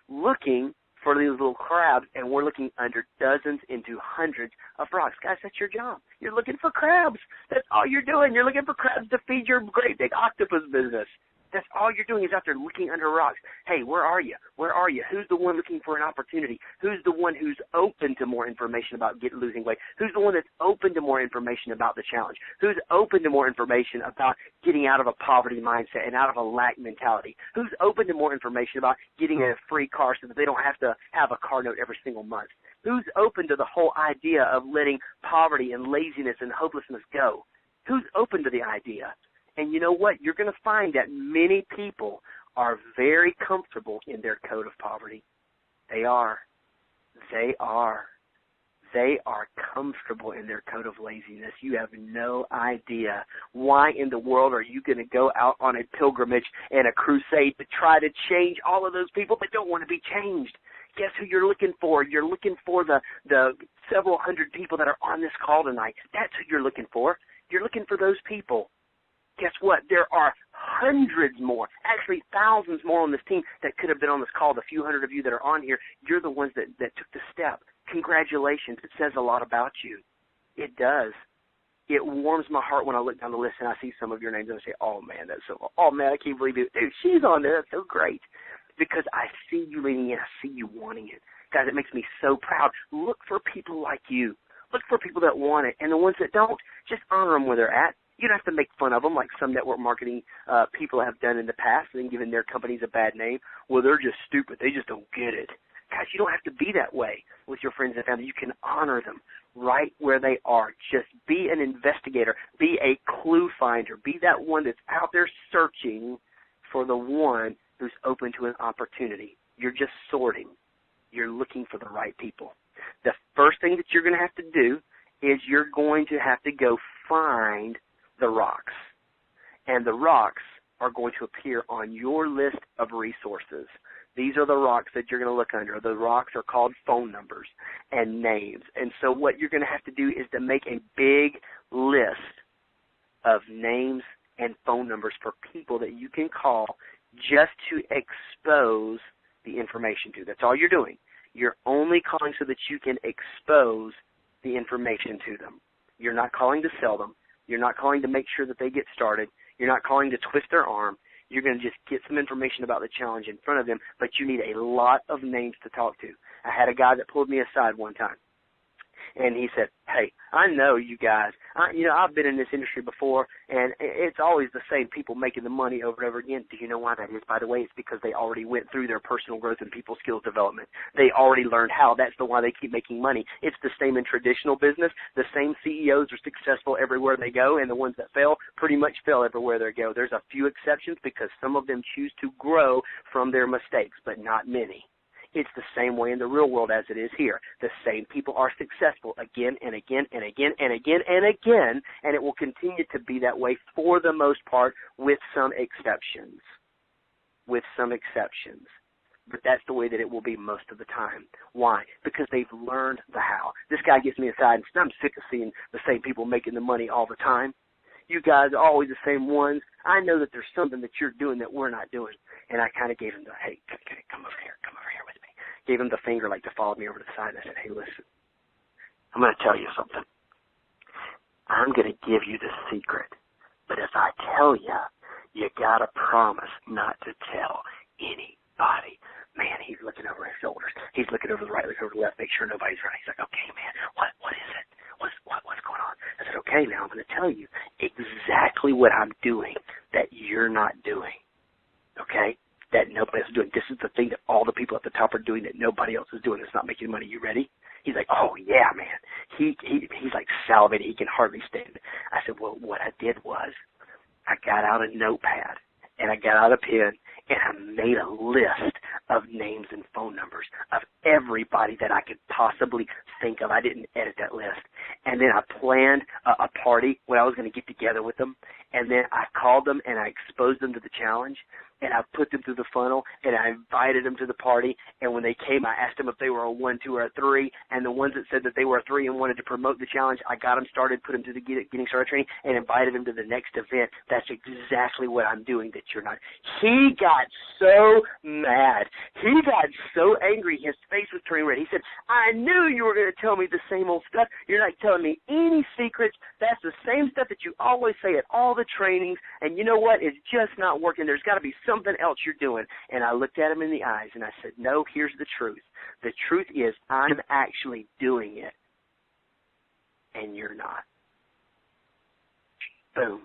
looking for these little crabs, and we're looking under dozens into hundreds of rocks. Guys, that's your job. You're looking for crabs. That's all you're doing. You're looking for crabs to feed your great big octopus business. That's all you're doing is out there looking under rocks. Hey, where are you? Where are you? Who's the one looking for an opportunity? Who's the one who's open to more information about losing weight? Who's the one that's open to more information about the challenge? Who's open to more information about getting out of a poverty mindset and out of a lack mentality? Who's open to more information about getting a free car so that they don't have to have a car note every single month? Who's open to the whole idea of letting poverty and laziness and hopelessness go? Who's open to the idea? And you know what? You're going to find that many people are very comfortable in their code of poverty. They are. They are. They are comfortable in their code of laziness. You have no idea. Why in the world are you going to go out on a pilgrimage and a crusade to try to change all of those people that don't want to be changed? Guess who you're looking for? You're looking for the several hundred people that are on this call tonight. That's who you're looking for. You're looking for those people. Guess what? There are hundreds more, actually thousands more on this team that could have been on this call. The few hundred of you that are on here, you're the ones that took the step. Congratulations. It says a lot about you. It does. It warms my heart when I look down the list and I see some of your names and I say, oh, man, I can't believe it. Dude, she's on there. That's so great. Because I see you leaning in. I see you wanting it. Guys, it makes me so proud. Look for people like you. Look for people that want it. And the ones that don't, just honor them where they're at. You don't have to make fun of them like some network marketing people have done in the past and given their companies a bad name. Well, they're just stupid. They just don't get it. Guys, you don't have to be that way with your friends and family. You can honor them right where they are. Just be an investigator. Be a clue finder. Be that one that's out there searching for the one who's open to an opportunity. You're just sorting. You're looking for the right people. The first thing that you're going to have to do is you're going to have to go find the rocks. And the rocks are going to appear on your list of resources. These are the rocks that you're going to look under. The rocks are called phone numbers and names. And so what you're going to have to do is to make a big list of names and phone numbers for people that you can call just to expose the information to. That's all you're doing. You're only calling so that you can expose the information to them. You're not calling to sell them. You're not calling to make sure that they get started. You're not calling to twist their arm. You're going to just get some information about the challenge in front of them, but you need a lot of names to talk to. I had a guy that pulled me aside one time, and he said, hey, I know you guys. I've been in this industry before, and it's always the same people making the money over and over again. Do you know why that is? By the way, it's because they already went through their personal growth and people skills development. They already learned how. That's the why they keep making money. It's the same in traditional business. The same CEOs are successful everywhere they go, and the ones that fail pretty much fail everywhere they go. There's a few exceptions because some of them choose to grow from their mistakes, but not many. It's the same way in the real world as it is here. The same people are successful again and again and again and again and again, and it will continue to be that way for the most part with some exceptions. With some exceptions. But that's the way that it will be most of the time. Why? Because they've learned the how. This guy gets me aside and says, I'm sick of seeing the same people making the money all the time. You guys are always the same ones. I know that there's something that you're doing that we're not doing. And I kind of gave him the, hey, come over here with me. Gave him the finger like to follow me over to the side. And I said, hey, listen, I'm going to tell you something. I'm going to give you the secret. But if I tell you, you got to promise not to tell anybody. Man, he's looking over his shoulders. He's looking over the right, looking over the left, make sure nobody's around. He's like, okay, man, what is it? What's going on? I said, okay, now I'm going to tell you exactly what I'm doing that you're not doing, okay, that nobody else is doing. This is the thing that all the people at the top are doing that nobody else is doing that's not making money. You ready? He's like, oh, yeah, man. He's like salivating. He can hardly stand it. I said, well, what I did was I got out a notepad and I got out a pen and I made a list of names and phone numbers of everybody that I could possibly think of. I didn't edit that list. And then I planned a party when I was going to get together with them. And then I called them and I exposed them to the challenge. And I put them through the funnel and I invited them to the party. And when they came, I asked them if they were a 1, 2, or a 3. And the ones that said that they were a 3 and wanted to promote the challenge, I got them started, put them through the getting started training, and invited them to the next event. That's exactly what I'm doing that you're not. He got so mad. He got so angry. His face was turning red. He said, I knew you were going to tell me the same old stuff. You're not telling me any secrets. That's the same stuff that you always say at all the trainings. And you know what? It's just not working. There's got to be something else you're doing. And I looked at him in the eyes and I said, no, here's the truth. The truth is I'm actually doing it and you're not. Boom.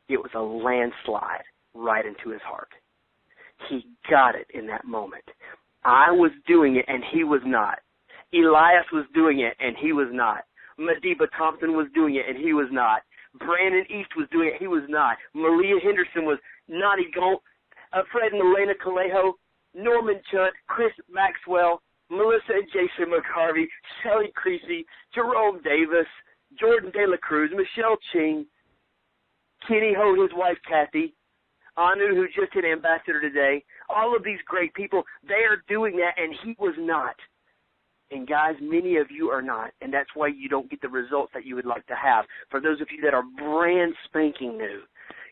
It was a landslide right into his heart. He got it in that moment. I was doing it and he was not. Elias was doing it and he was not. Madiba Thompson was doing it and he was not. Brandon East was doing it. He was not. Malia Henderson was not. Fred and Elena Calejo, Norman Chunt, Chris Maxwell, Melissa and Jason McHarvey, Shelly Creasy, Jerome Davis, Jordan De La Cruz, Michelle Ching, Kenny Ho, his wife Kathy, Anu, who just hit ambassador today. All of these great people, they are doing that, and he was not. And guys, many of you are not, and that's why you don't get the results that you would like to have. For those of you that are brand spanking new,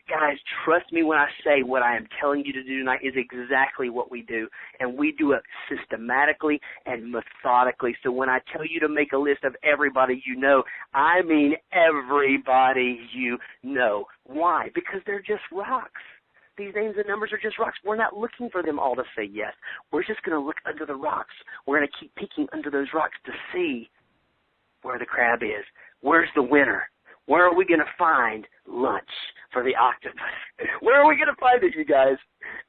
guys, trust me when I say what I am telling you to do tonight is exactly what we do, and we do it systematically and methodically. So when I tell you to make a list of everybody you know, I mean everybody you know. Why? Because they're just rocks. These names and numbers are just rocks. We're not looking for them all to say yes. We're just going to look under the rocks. We're going to keep peeking under those rocks to see where the crab is. Where's the winner? Where are we going to find lunch for the octopus? Where are we going to find it, you guys?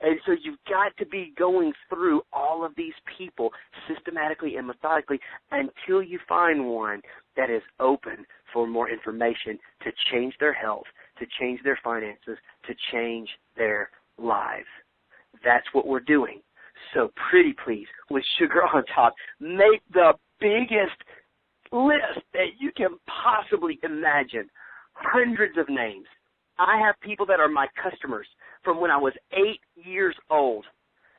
And so you've got to be going through all of these people systematically and methodically until you find one that is open for more information to change their health, to change their finances, to change their lives. That's what we're doing. So pretty please, with sugar on top, make the biggest list that you can possibly imagine. Hundreds of names. I have people that are my customers from when I was 8 years old.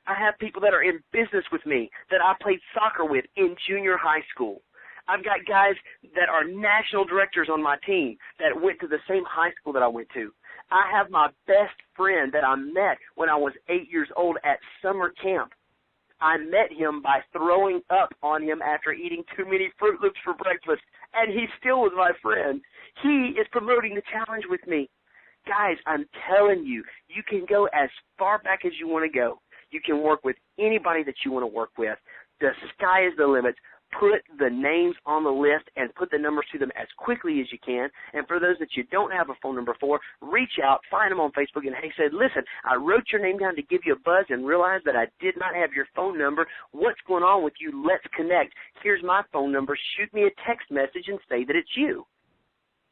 I have people that are in business with me that I played soccer with in junior high school. I've got guys that are national directors on my team that went to the same high school that I went to. I have my best friend that I met when I was 8 years old at summer camp. I met him by throwing up on him after eating too many Fruit Loops for breakfast, and he still was my friend. He is promoting the challenge with me. Guys, I'm telling you, you can go as far back as you want to go. You can work with anybody that you want to work with. The sky is the limit. Put the names on the list and put the numbers to them as quickly as you can. And for those that you don't have a phone number for, reach out, find them on Facebook, and hey, said, listen, I wrote your name down to give you a buzz and realized that I did not have your phone number. What's going on with you? Let's connect. Here's my phone number. Shoot me a text message and say that it's you.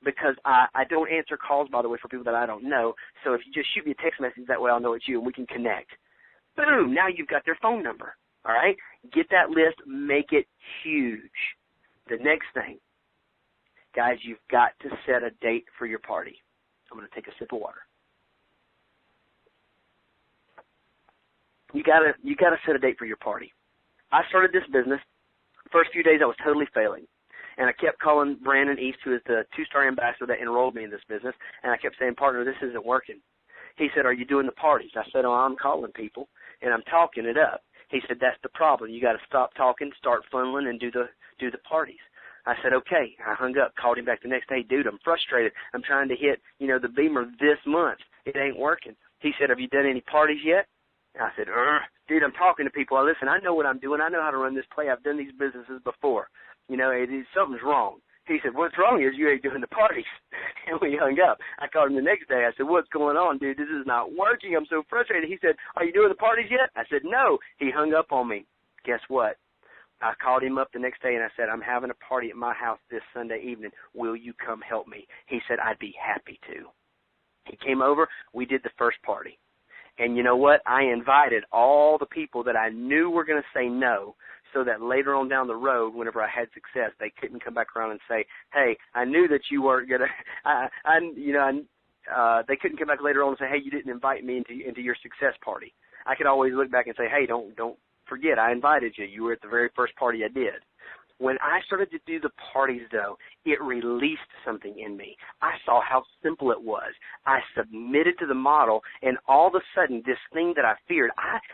Because I don't answer calls, by the way, for people that I don't know. So if you just shoot me a text message, that way I'll know it's you and we can connect. Boom, now you've got their phone number, all right? Get that list, make it huge. The next thing, guys, you've got to set a date for your party. I'm going to take a sip of water. You got to set a date for your party. I started this business. First few days I was totally failing. And I kept calling Brandon East, who is the 2-star ambassador that enrolled me in this business, and I kept saying, partner, this isn't working. He said, are you doing the parties? I said, oh, I'm calling people, and I'm talking it up. He said, that's the problem. You got to stop talking, start funneling, and do the parties. I said, okay. I hung up, called him back the next day. Dude, I'm frustrated. I'm trying to hit, the Beamer this month. It ain't working. He said, have you done any parties yet? I said, dude, I'm talking to people. Listen, I know what I'm doing. I know how to run this play. I've done these businesses before. Something's wrong. He said, what's wrong is you ain't doing the parties. And we hung up. I called him the next day. I said, what's going on, dude? This is not working. I'm so frustrated. He said, are you doing the parties yet? I said, no. He hung up on me. Guess what? I called him up the next day, and I said, I'm having a party at my house this Sunday evening. Will you come help me? He said, I'd be happy to. He came over. We did the first party. And you know what? I invited all the people that I knew were going to say no, so that later on down the road, whenever I had success, they couldn't come back around and say, hey, I knew that you weren't going to, they couldn't come back later on and say, hey, you didn't invite me into your success party. I could always look back and say, hey, don't forget, I invited you. You were at the very first party I did. When I started to do the parties, though, it released something in me. I saw how simple it was. I submitted to the model, and all of a sudden, this thing that I feared,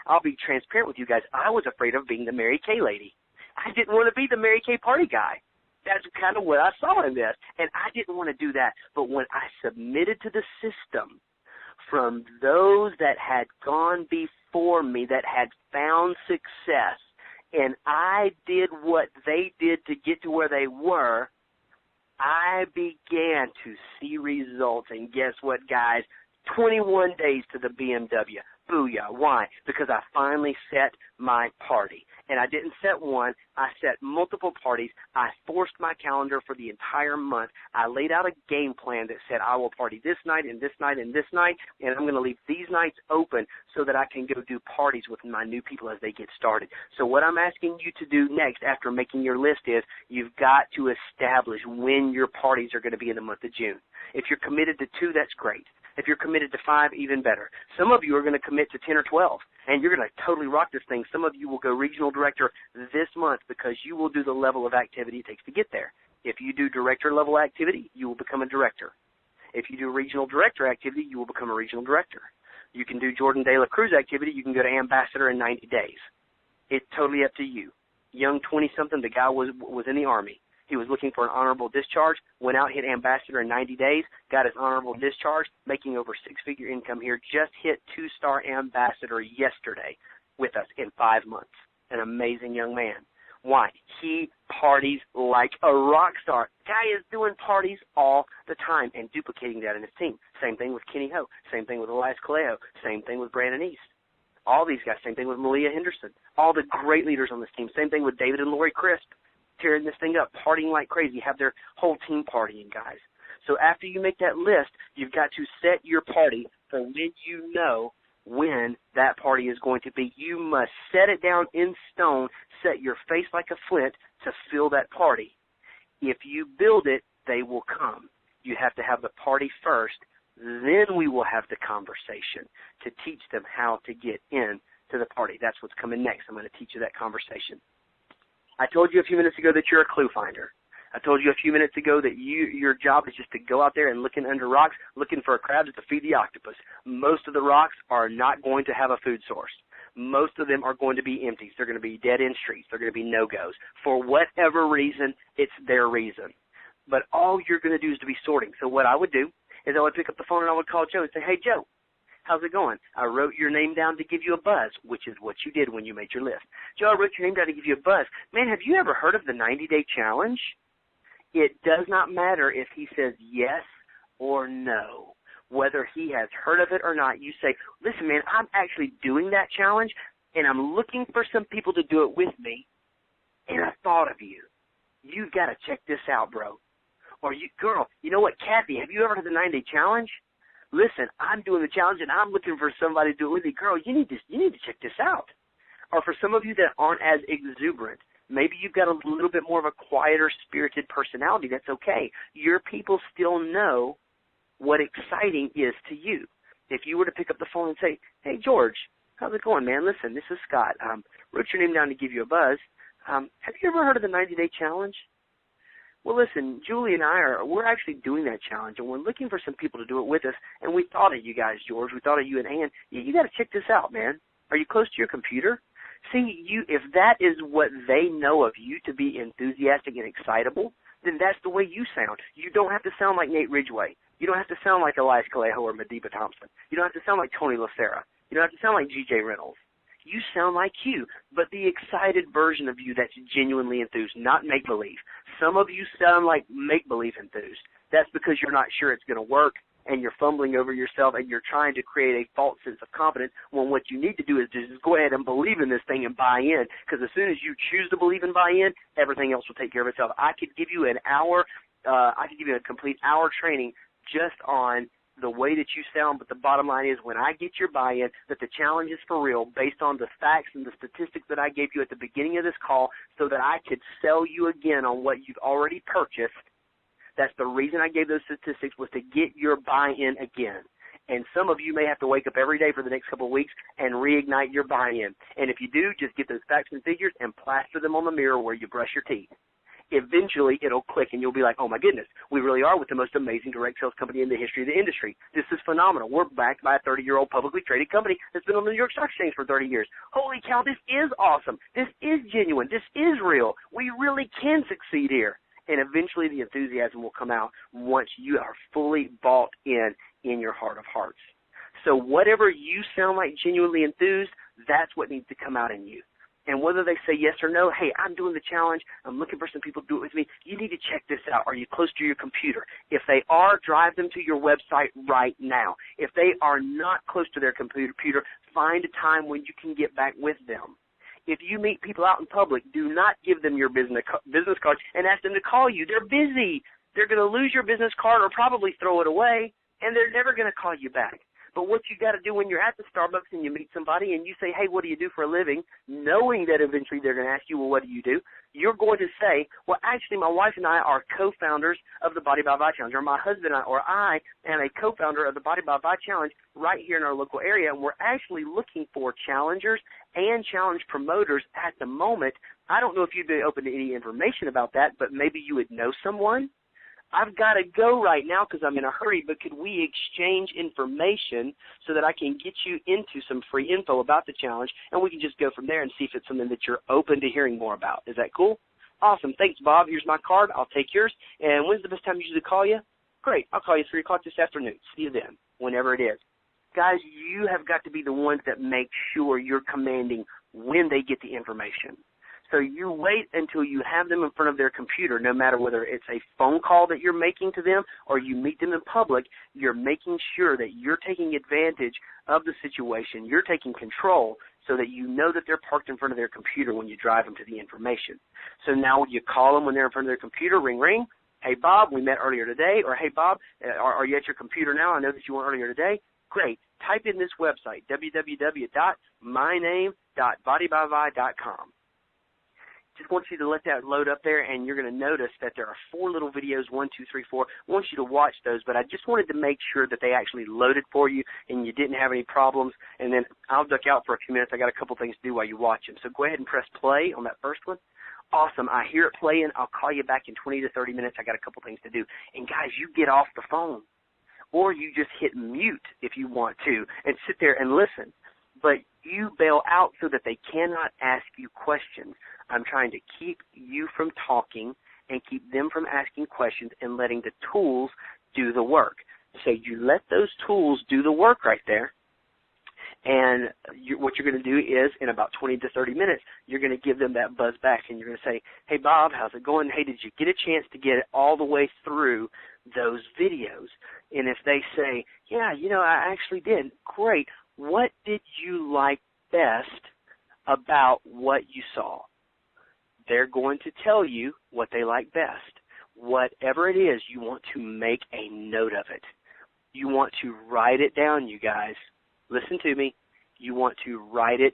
I'll be transparent with you guys, I was afraid of being the Mary Kay lady. I didn't want to be the Mary Kay party guy. That's kind of what I saw in this, and I didn't want to do that. But when I submitted to the system from those that had gone before me, that had found success, and I did what they did to get to where they were, I began to see results. And guess what, guys? 21 days to the BMW. Booyah. Why? Because I finally set my party. And I didn't set one. I set multiple parties. I forced my calendar for the entire month. I laid out a game plan that said I will party this night and this night and this night, and I'm going to leave these nights open so that I can go do parties with my new people as they get started. So what I'm asking you to do next after making your list is you've got to establish when your parties are going to be in the month of June. If you're committed to 2, that's great. If you're committed to 5, even better. Some of you are going to commit to 10 or 12, and you're going to totally rock this thing. Some of you will go regional director this month because you will do the level of activity it takes to get there. If you do director level activity, you will become a director. If you do regional director activity, you will become a regional director. You can do Jordan De La Cruz activity. You can go to ambassador in 90 days. It's totally up to you. Young 20-something, the guy was in the Army. He was looking for an honorable discharge, went out, hit ambassador in 90 days, got his honorable discharge, making over 6-figure income here, just hit 2-star ambassador yesterday with us in 5 months. An amazing young man. Why? He parties like a rock star. Guy is doing parties all the time and duplicating that in his team. Same thing with Kenny Ho. Same thing with Elias Callejo. Same thing with Brandon East. All these guys. Same thing with Malia Henderson. All the great leaders on this team. Same thing with David and Lori Crisp. Tearing this thing up, partying like crazy, have their whole team partying, guys. So after you make that list, you've got to set your party for when you know when that party is going to be. You must set it down in stone, set your face like a flint to fill that party. If you build it, they will come. You have to have the party first, Then we will have the conversation to teach them how to get in to the party. That's what's coming next. I'm going to teach you that conversation. I told you a few minutes ago that you're a clue finder. I told you a few minutes ago that your job is just to go out there and looking under rocks, looking for a crab to feed the octopus. Most of the rocks are not going to have a food source. Most of them are going to be empties. They're going to be dead-end streets. They're going to be no-goes. For whatever reason, it's their reason. But all you're going to do is to be sorting. So what I would do is I would pick up the phone and I would call Joe and say, hey, Joe, how's it going? I wrote your name down to give you a buzz, which is what you did when you made your list. Joe, I wrote your name down to give you a buzz. Man, have you ever heard of the 90-day challenge? It does not matter if he says yes or no. Whether he has heard of it or not, you say, listen, man, I'm actually doing that challenge, and I'm looking for some people to do it with me, and I thought of you. You got to check this out, bro. Or, girl, you know what, Kathy, have you ever heard of the 90-day challenge? Listen, I'm doing the challenge, and I'm looking for somebody to do it with me. Girl, you need to check this out. Or for some of you that aren't as exuberant, maybe you've got a little bit more of a quieter, spirited personality. That's okay. Your people still know what exciting is to you. If you were to pick up the phone and say, hey, George, how's it going, man? Listen, this is Scott. Wrote your name down to give you a buzz. Have you ever heard of the 90-day challenge? Well, listen, Julie and we're actually doing that challenge, and we're looking for some people to do it with us, and we thought of you guys, George. We thought of you and Ann. You got to check this out, man. Are you close to your computer? See, if that is what they know of you to be enthusiastic and excitable, then that's the way you sound. You don't have to sound like Nate Ridgeway. You don't have to sound like Elias Calejo or Madiba Thompson. You don't have to sound like Tony Lucera. You don't have to sound like G.J. Reynolds. You sound like you, but the excited version of you that's genuinely enthused, not make-believe. Some of you sound like make-believe enthused. That's because you're not sure it's going to work, and you're fumbling over yourself, and you're trying to create a false sense of confidence when what you need to do is just go ahead and believe in this thing and buy in, because as soon as you choose to believe and buy in, everything else will take care of itself. I could give you an hour, I could give you a complete hour training just on the way that you sound, but the bottom line is when I get your buy-in that the challenge is for real based on the facts and the statistics that I gave you at the beginning of this call so that I could sell you again on what you've already purchased. That's the reason I gave those statistics, was to get your buy-in again. And some of you may have to wake up every day for the next couple of weeks and reignite your buy-in. And if you do, just get those facts and figures and plaster them on the mirror where you brush your teeth. Eventually, it'll click, and you'll be like, oh, my goodness, we really are with the most amazing direct sales company in the history of the industry. This is phenomenal. We're backed by a 30-year-old publicly traded company that's been on the New York Stock Exchange for 30 years. Holy cow, this is awesome. This is genuine. This is real. We really can succeed here. And eventually the enthusiasm will come out once you are fully bought in your heart of hearts. So whatever you sound like genuinely enthused, that's what needs to come out in you. And whether they say yes or no, hey, I'm doing the challenge, I'm looking for some people to do it with me, you need to check this out. Are you close to your computer? If they are, drive them to your website right now. If they are not close to their computer, find a time when you can get back with them. If you meet people out in public, do not give them your business card and ask them to call you. They're busy. They're going to lose your business card or probably throw it away, and they're never going to call you back. But what you got to do when you're at the Starbucks and you meet somebody and you say, hey, what do you do for a living, knowing that eventually they're going to ask you, well, what do you do? You're going to say, well, actually, my wife and I are co-founders of the Body by Vi Challenge, or my husband or I am a co-founder of the Body by Vi Challenge right here in our local area, and we're actually looking for challengers and challenge promoters at the moment. I don't know if you'd be open to any information about that, but maybe you would know someone. I've got to go right now because I'm in a hurry, but could we exchange information so that I can get you into some free info about the challenge, and we can just go from there and see if it's something that you're open to hearing more about. Is that cool? Awesome. Thanks, Bob. Here's my card. I'll take yours. And when's the best time usually to call you? Great. I'll call you 3 o'clock this afternoon. See you then, whenever it is. Guys, you have got to be the ones that make sure you're commanding when they get the information. So you wait until you have them in front of their computer, no matter whether it's a phone call that you're making to them or you meet them in public, you're making sure that you're taking advantage of the situation. You're taking control so that you know that they're parked in front of their computer when you drive them to the information. So now you call them when they're in front of their computer, ring, ring. Hey, Bob, we met earlier today. Or, hey, Bob, are you at your computer now? I know that you were earlier today. Great. Type in this website, www.myname.bodybyvi.com. Just want you to let that load up there, and you're going to notice that there are 4 little videos, 1, 2, 3, 4. I want you to watch those, but I just wanted to make sure that they actually loaded for you and you didn't have any problems. And then I'll duck out for a few minutes. I got a couple things to do while you watch them. So go ahead and press play on that first one. Awesome. I hear it playing. I'll call you back in 20 to 30 minutes. I got a couple things to do. And, guys, you get off the phone, or you just hit mute if you want to and sit there and listen. But you bail out so that they cannot ask you questions. I'm trying to keep you from talking and keep them from asking questions and letting the tools do the work. So you let those tools do the work right there. And what you're going to do is, in about 20 to 30 minutes, you're going to give them that buzz back, and you're going to say, hey, Bob, how's it going? Hey, did you get a chance to get it all the way through those videos? And if they say, yeah, I actually did, great. What did you like best about what you saw? They're going to tell you what they like best. Whatever it is, you want to make a note of it. You want to write it down, you guys. Listen to me. You want to write it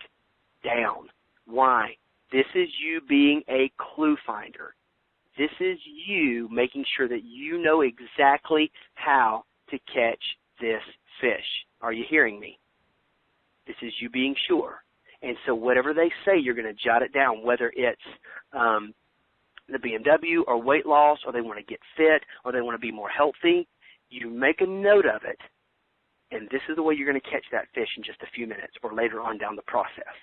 down. Why? This is you being a clue finder. This is you making sure that you know exactly how to catch this fish. Are you hearing me? This is you being sure. And so whatever they say, you're going to jot it down, whether it's the BMW or weight loss, or they want to get fit, or they want to be more healthy. You make a note of it, and this is the way you're going to catch that fish in just a few minutes or later on down the process.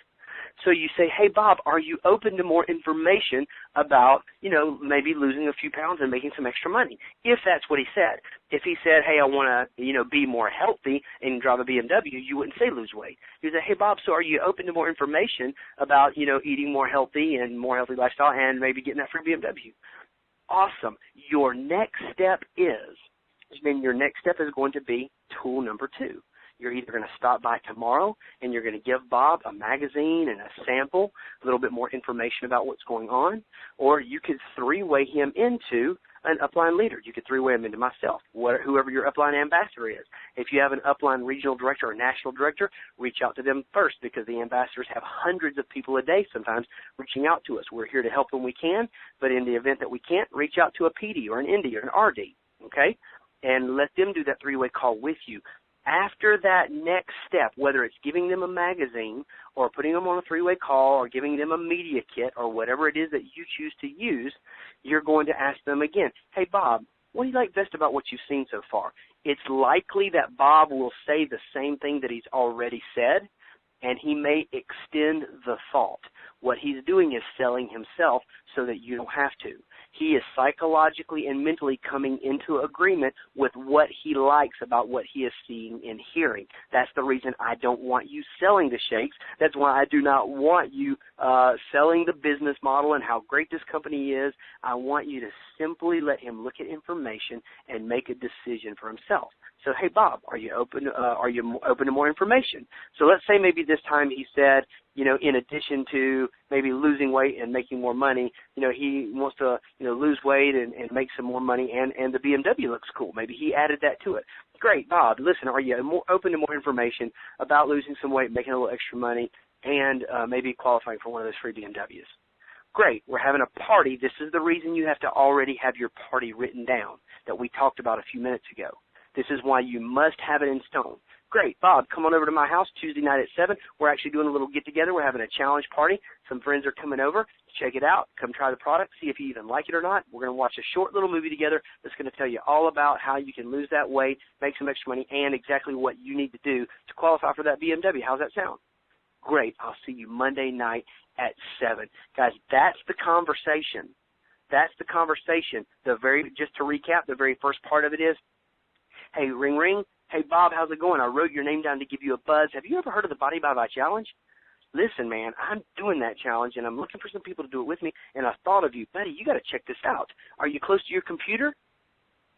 So you say, hey, Bob, are you open to more information about, maybe losing a few pounds and making some extra money? If that's what he said. If he said, hey, I want to, be more healthy and drive a BMW, you wouldn't say lose weight. You would say, hey, Bob, so are you open to more information about, eating more healthy and more healthy lifestyle and maybe getting that free BMW? Awesome. Your next step is going to be tool number 2. You're either going to stop by tomorrow and you're going to give Bob a magazine and a sample, a little bit more information about what's going on, or you could 3-way him into an upline leader. You could 3-way him into myself, whoever your upline ambassador is. If you have an upline regional director or national director, reach out to them first, because the ambassadors have hundreds of people a day sometimes reaching out to us. We're here to help when we can, but in the event that we can't, reach out to a PD or an ND or an RD, okay? And let them do that 3-way call with you. After that next step, whether it's giving them a magazine or putting them on a 3-way call or giving them a media kit or whatever it is that you choose to use, you're going to ask them again, hey, Bob, what do you like best about what you've seen so far? It's likely that Bob will say the same thing that he's already said, and he may extend the thought. What he's doing is selling himself so that you don't have to. He is psychologically and mentally coming into agreement with what he likes about what he is seeing and hearing. That's the reason I don't want you selling the shakes. That's why I do not want you selling the business model and how great this company is. I want you to simply let him look at information and make a decision for himself. So, hey, Bob, are you open to more information? So let's say maybe this time he said, in addition to maybe losing weight and making more money, he wants to, lose weight and make some more money, and the BMW looks cool. Maybe he added that to it. Great, Bob, listen, are you open to more information about losing some weight, making a little extra money, and maybe qualifying for one of those free BMWs? Great, we're having a party. This is the reason you have to already have your party written down that we talked about a few minutes ago. This is why you must have it in stone. Great, Bob, come on over to my house Tuesday night at 7. We're actually doing a little get-together. We're having a challenge party. Some friends are coming over. Check it out. Come try the product. See if you even like it or not. We're going to watch a short little movie together that's going to tell you all about how you can lose that weight, make some extra money, and exactly what you need to do to qualify for that BMW. How's that sound? Great. I'll see you Monday night at 7. Guys, that's the conversation. That's the conversation. Just to recap, the very first part of it is, hey, ring, ring. Hey, Bob, how's it going? I wrote your name down to give you a buzz. Have you ever heard of the Body by Challenge? Listen, man, I'm doing that challenge, and I'm looking for some people to do it with me, and I thought of you. Buddy, you got to check this out. Are you close to your computer?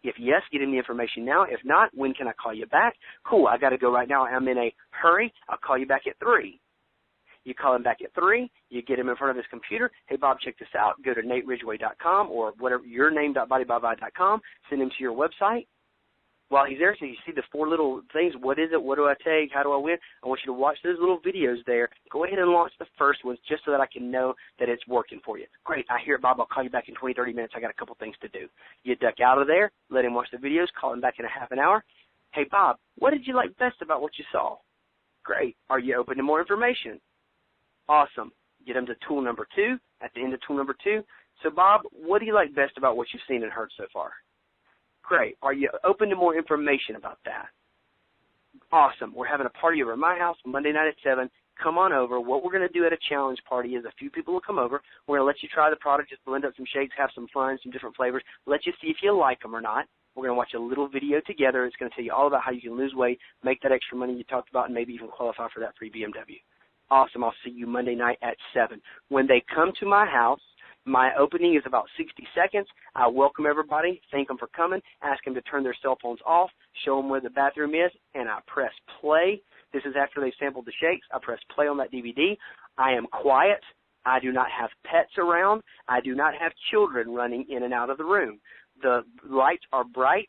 If yes, get him the information now. If not, when can I call you back? Cool, I got to go right now. I'm in a hurry. I'll call you back at 3. You call him back at 3. You get him in front of his computer. Hey, Bob, check this out. Go to nateridgeway.com or whatever, yourname.bodybyvi.com. Send him to your website. while he's there, so you see the 4 little things. What is it? What do I take? How do I win? I want you to watch those little videos there. Go ahead and launch the first one just so that I can know that it's working for you. Great. I hear it, Bob. I'll call you back in 20, 30 minutes. I got a couple things to do. You duck out of there, let him watch the videos, call him back in a half an hour. Hey, Bob, what did you like best about what you saw? Great. Are you open to more information? Awesome. Get him to tool number 2 at the end of tool number 2. So, Bob, what do you like best about what you've seen and heard so far? Great. Are you open to more information about that? Awesome. We're having a party over at my house Monday night at 7. Come on over. What we're going to do at a challenge party is a few people will come over. We're going to let you try the product, just blend up some shakes, have some fun, some different flavors, let you see if you like them or not. We're going to watch a little video together. It's going to tell you all about how you can lose weight, make that extra money you talked about, and maybe even qualify for that free BMW. Awesome. I'll see you Monday night at 7. When they come to my house, my opening is about 60 seconds. I welcome everybody, thank them for coming, ask them to turn their cell phones off, show them where the bathroom is, and I press play. This is after they've sampled the shakes. I press play on that DVD. I am quiet. I do not have pets around. I do not have children running in and out of the room. The lights are bright.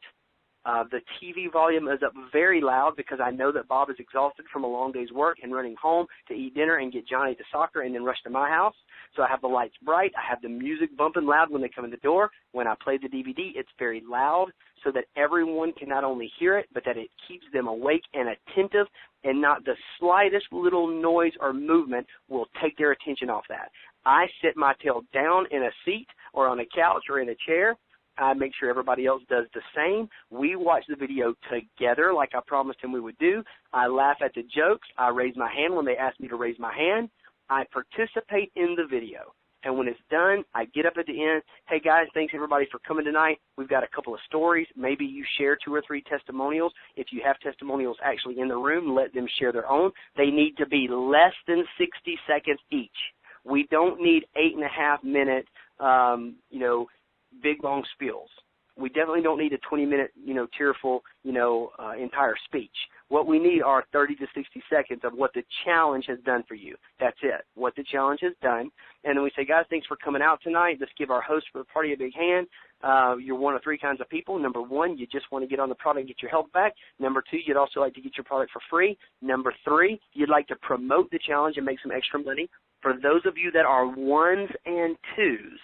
The TV volume is up very loud because I know that Bob is exhausted from a long day's work and running home to eat dinner and get Johnny to soccer and then rush to my house. So I have the lights bright. I have the music bumping loud when they come in the door. When I play the DVD, it's very loud so that everyone can not only hear it, but that it keeps them awake and attentive, and not the slightest little noise or movement will take their attention off that. I sit my tail down in a seat or on a couch or in a chair. I make sure everybody else does the same. We watch the video together like I promised him we would do. I laugh at the jokes. I raise my hand when they ask me to raise my hand. I participate in the video. And when it's done, I get up at the end. Hey, guys, thanks, everybody, for coming tonight. We've got a couple of stories. Maybe you share 2 or 3 testimonials. If you have testimonials actually in the room, let them share their own. They need to be less than 60 seconds each. We don't need 8.5-minute, big, long spiels. We definitely don't need a 20-minute, tearful, entire speech. What we need are 30 to 60 seconds of what the challenge has done for you. That's it, what the challenge has done. And then we say, guys, thanks for coming out tonight. Let's give our host for the party a big hand. You're one of 3 kinds of people. Number 1, you just want to get on the product and get your health back. Number 2, you'd also like to get your product for free. Number 3, you'd like to promote the challenge and make some extra money. For those of you that are 1s and 2s,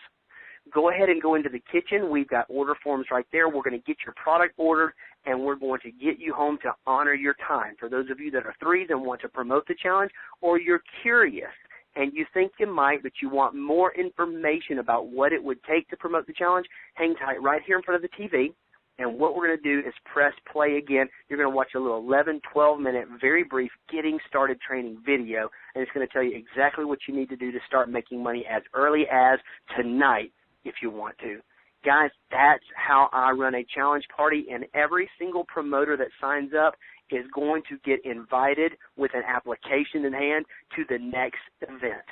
go ahead and go into the kitchen. We've got order forms right there. We're going to get your product ordered, and we're going to get you home to honor your time. For those of you that are 3s and want to promote the challenge, or you're curious and you think you might, but you want more information about what it would take to promote the challenge, hang tight right here in front of the TV. And what we're going to do is press play again. You're going to watch a little 11, 12-minute, very brief, getting started training video, and it's going to tell you exactly what you need to do to start making money as early as tonight, if you want to. Guys, that's how I run a challenge party, and every single promoter that signs up is going to get invited with an application in hand to the next event.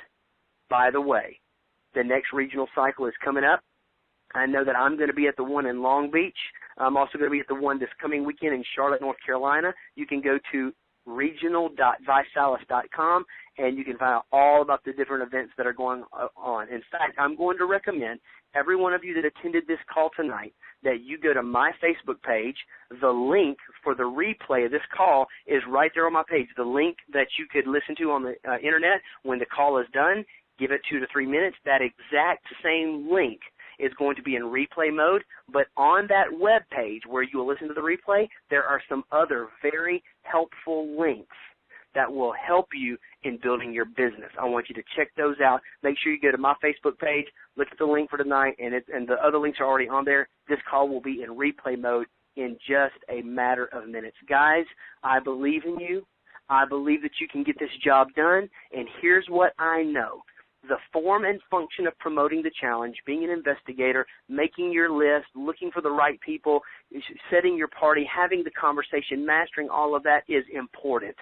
By the way, the next regional cycle is coming up. I know that I'm going to be at the one in Long Beach. I'm also going to be at the one this coming weekend in Charlotte, North Carolina. You can go to regional.visalus.com, and you can find out all about the different events that are going on. In fact, I'm going to recommend every one of you that attended this call tonight that you go to my Facebook page. The link for the replay of this call is right there on my page. The link that you could listen to on the Internet when the call is done, give it 2 to 3 minutes. That exact same link is going to be in replay mode, but on that web page where you will listen to the replay, there are some other very helpful links that will help you in building your business. I want you to check those out. Make sure you go to my Facebook page, look at the link for tonight, and the other links are already on there. This call will be in replay mode in just a matter of minutes. Guys, I believe in you. I believe that you can get this job done, and here's what I know. The form and function of promoting the challenge, being an investigator, making your list, looking for the right people, setting your party, having the conversation, mastering all of that is important.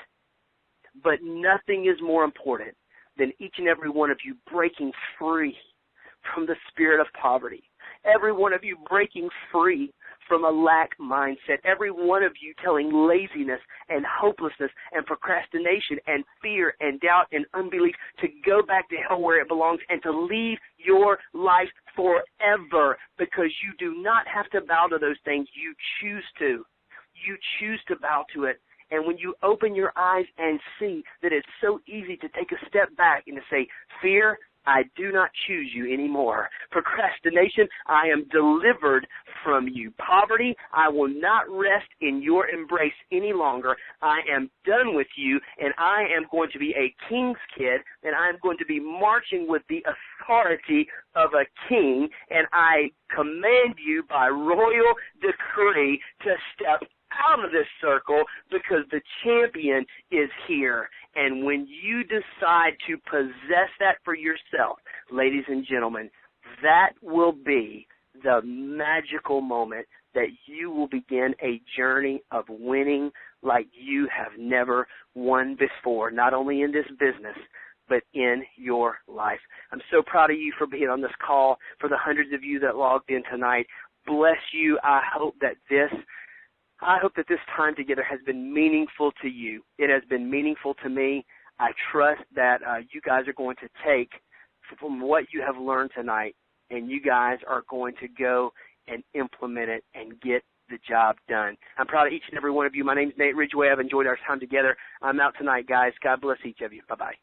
But nothing is more important than each and every one of you breaking free from the spirit of poverty. Every one of you breaking free from a lack mindset. Every one of you telling laziness and hopelessness and procrastination and fear and doubt and unbelief to go back to hell where it belongs and to leave your life forever, because you do not have to bow to those things. You choose to. you choose to bow to it. And when you open your eyes and see that it's so easy to take a step back and to say, fear, I do not choose you anymore. Procrastination, I am delivered from you. Poverty, I will not rest in your embrace any longer. I am done with you, and I am going to be a king's kid, and I am going to be marching with the authority of a king, and I command you by royal decree to step out of this circle because the champion is here. And when you decide to possess that for yourself, ladies and gentlemen, that will be the magical moment that you will begin a journey of winning like you have never won before, not only in this business, but in your life. I'm so proud of you for being on this call, for the hundreds of you that logged in tonight. Bless you. I hope that this time together has been meaningful to you. It has been meaningful to me. I trust that you guys are going to take from what you have learned tonight, and you guys are going to go and implement it and get the job done. I'm proud of each and every one of you. My name's Nate Ridgeway. I've enjoyed our time together. I'm out tonight, guys. God bless each of you. Bye-bye.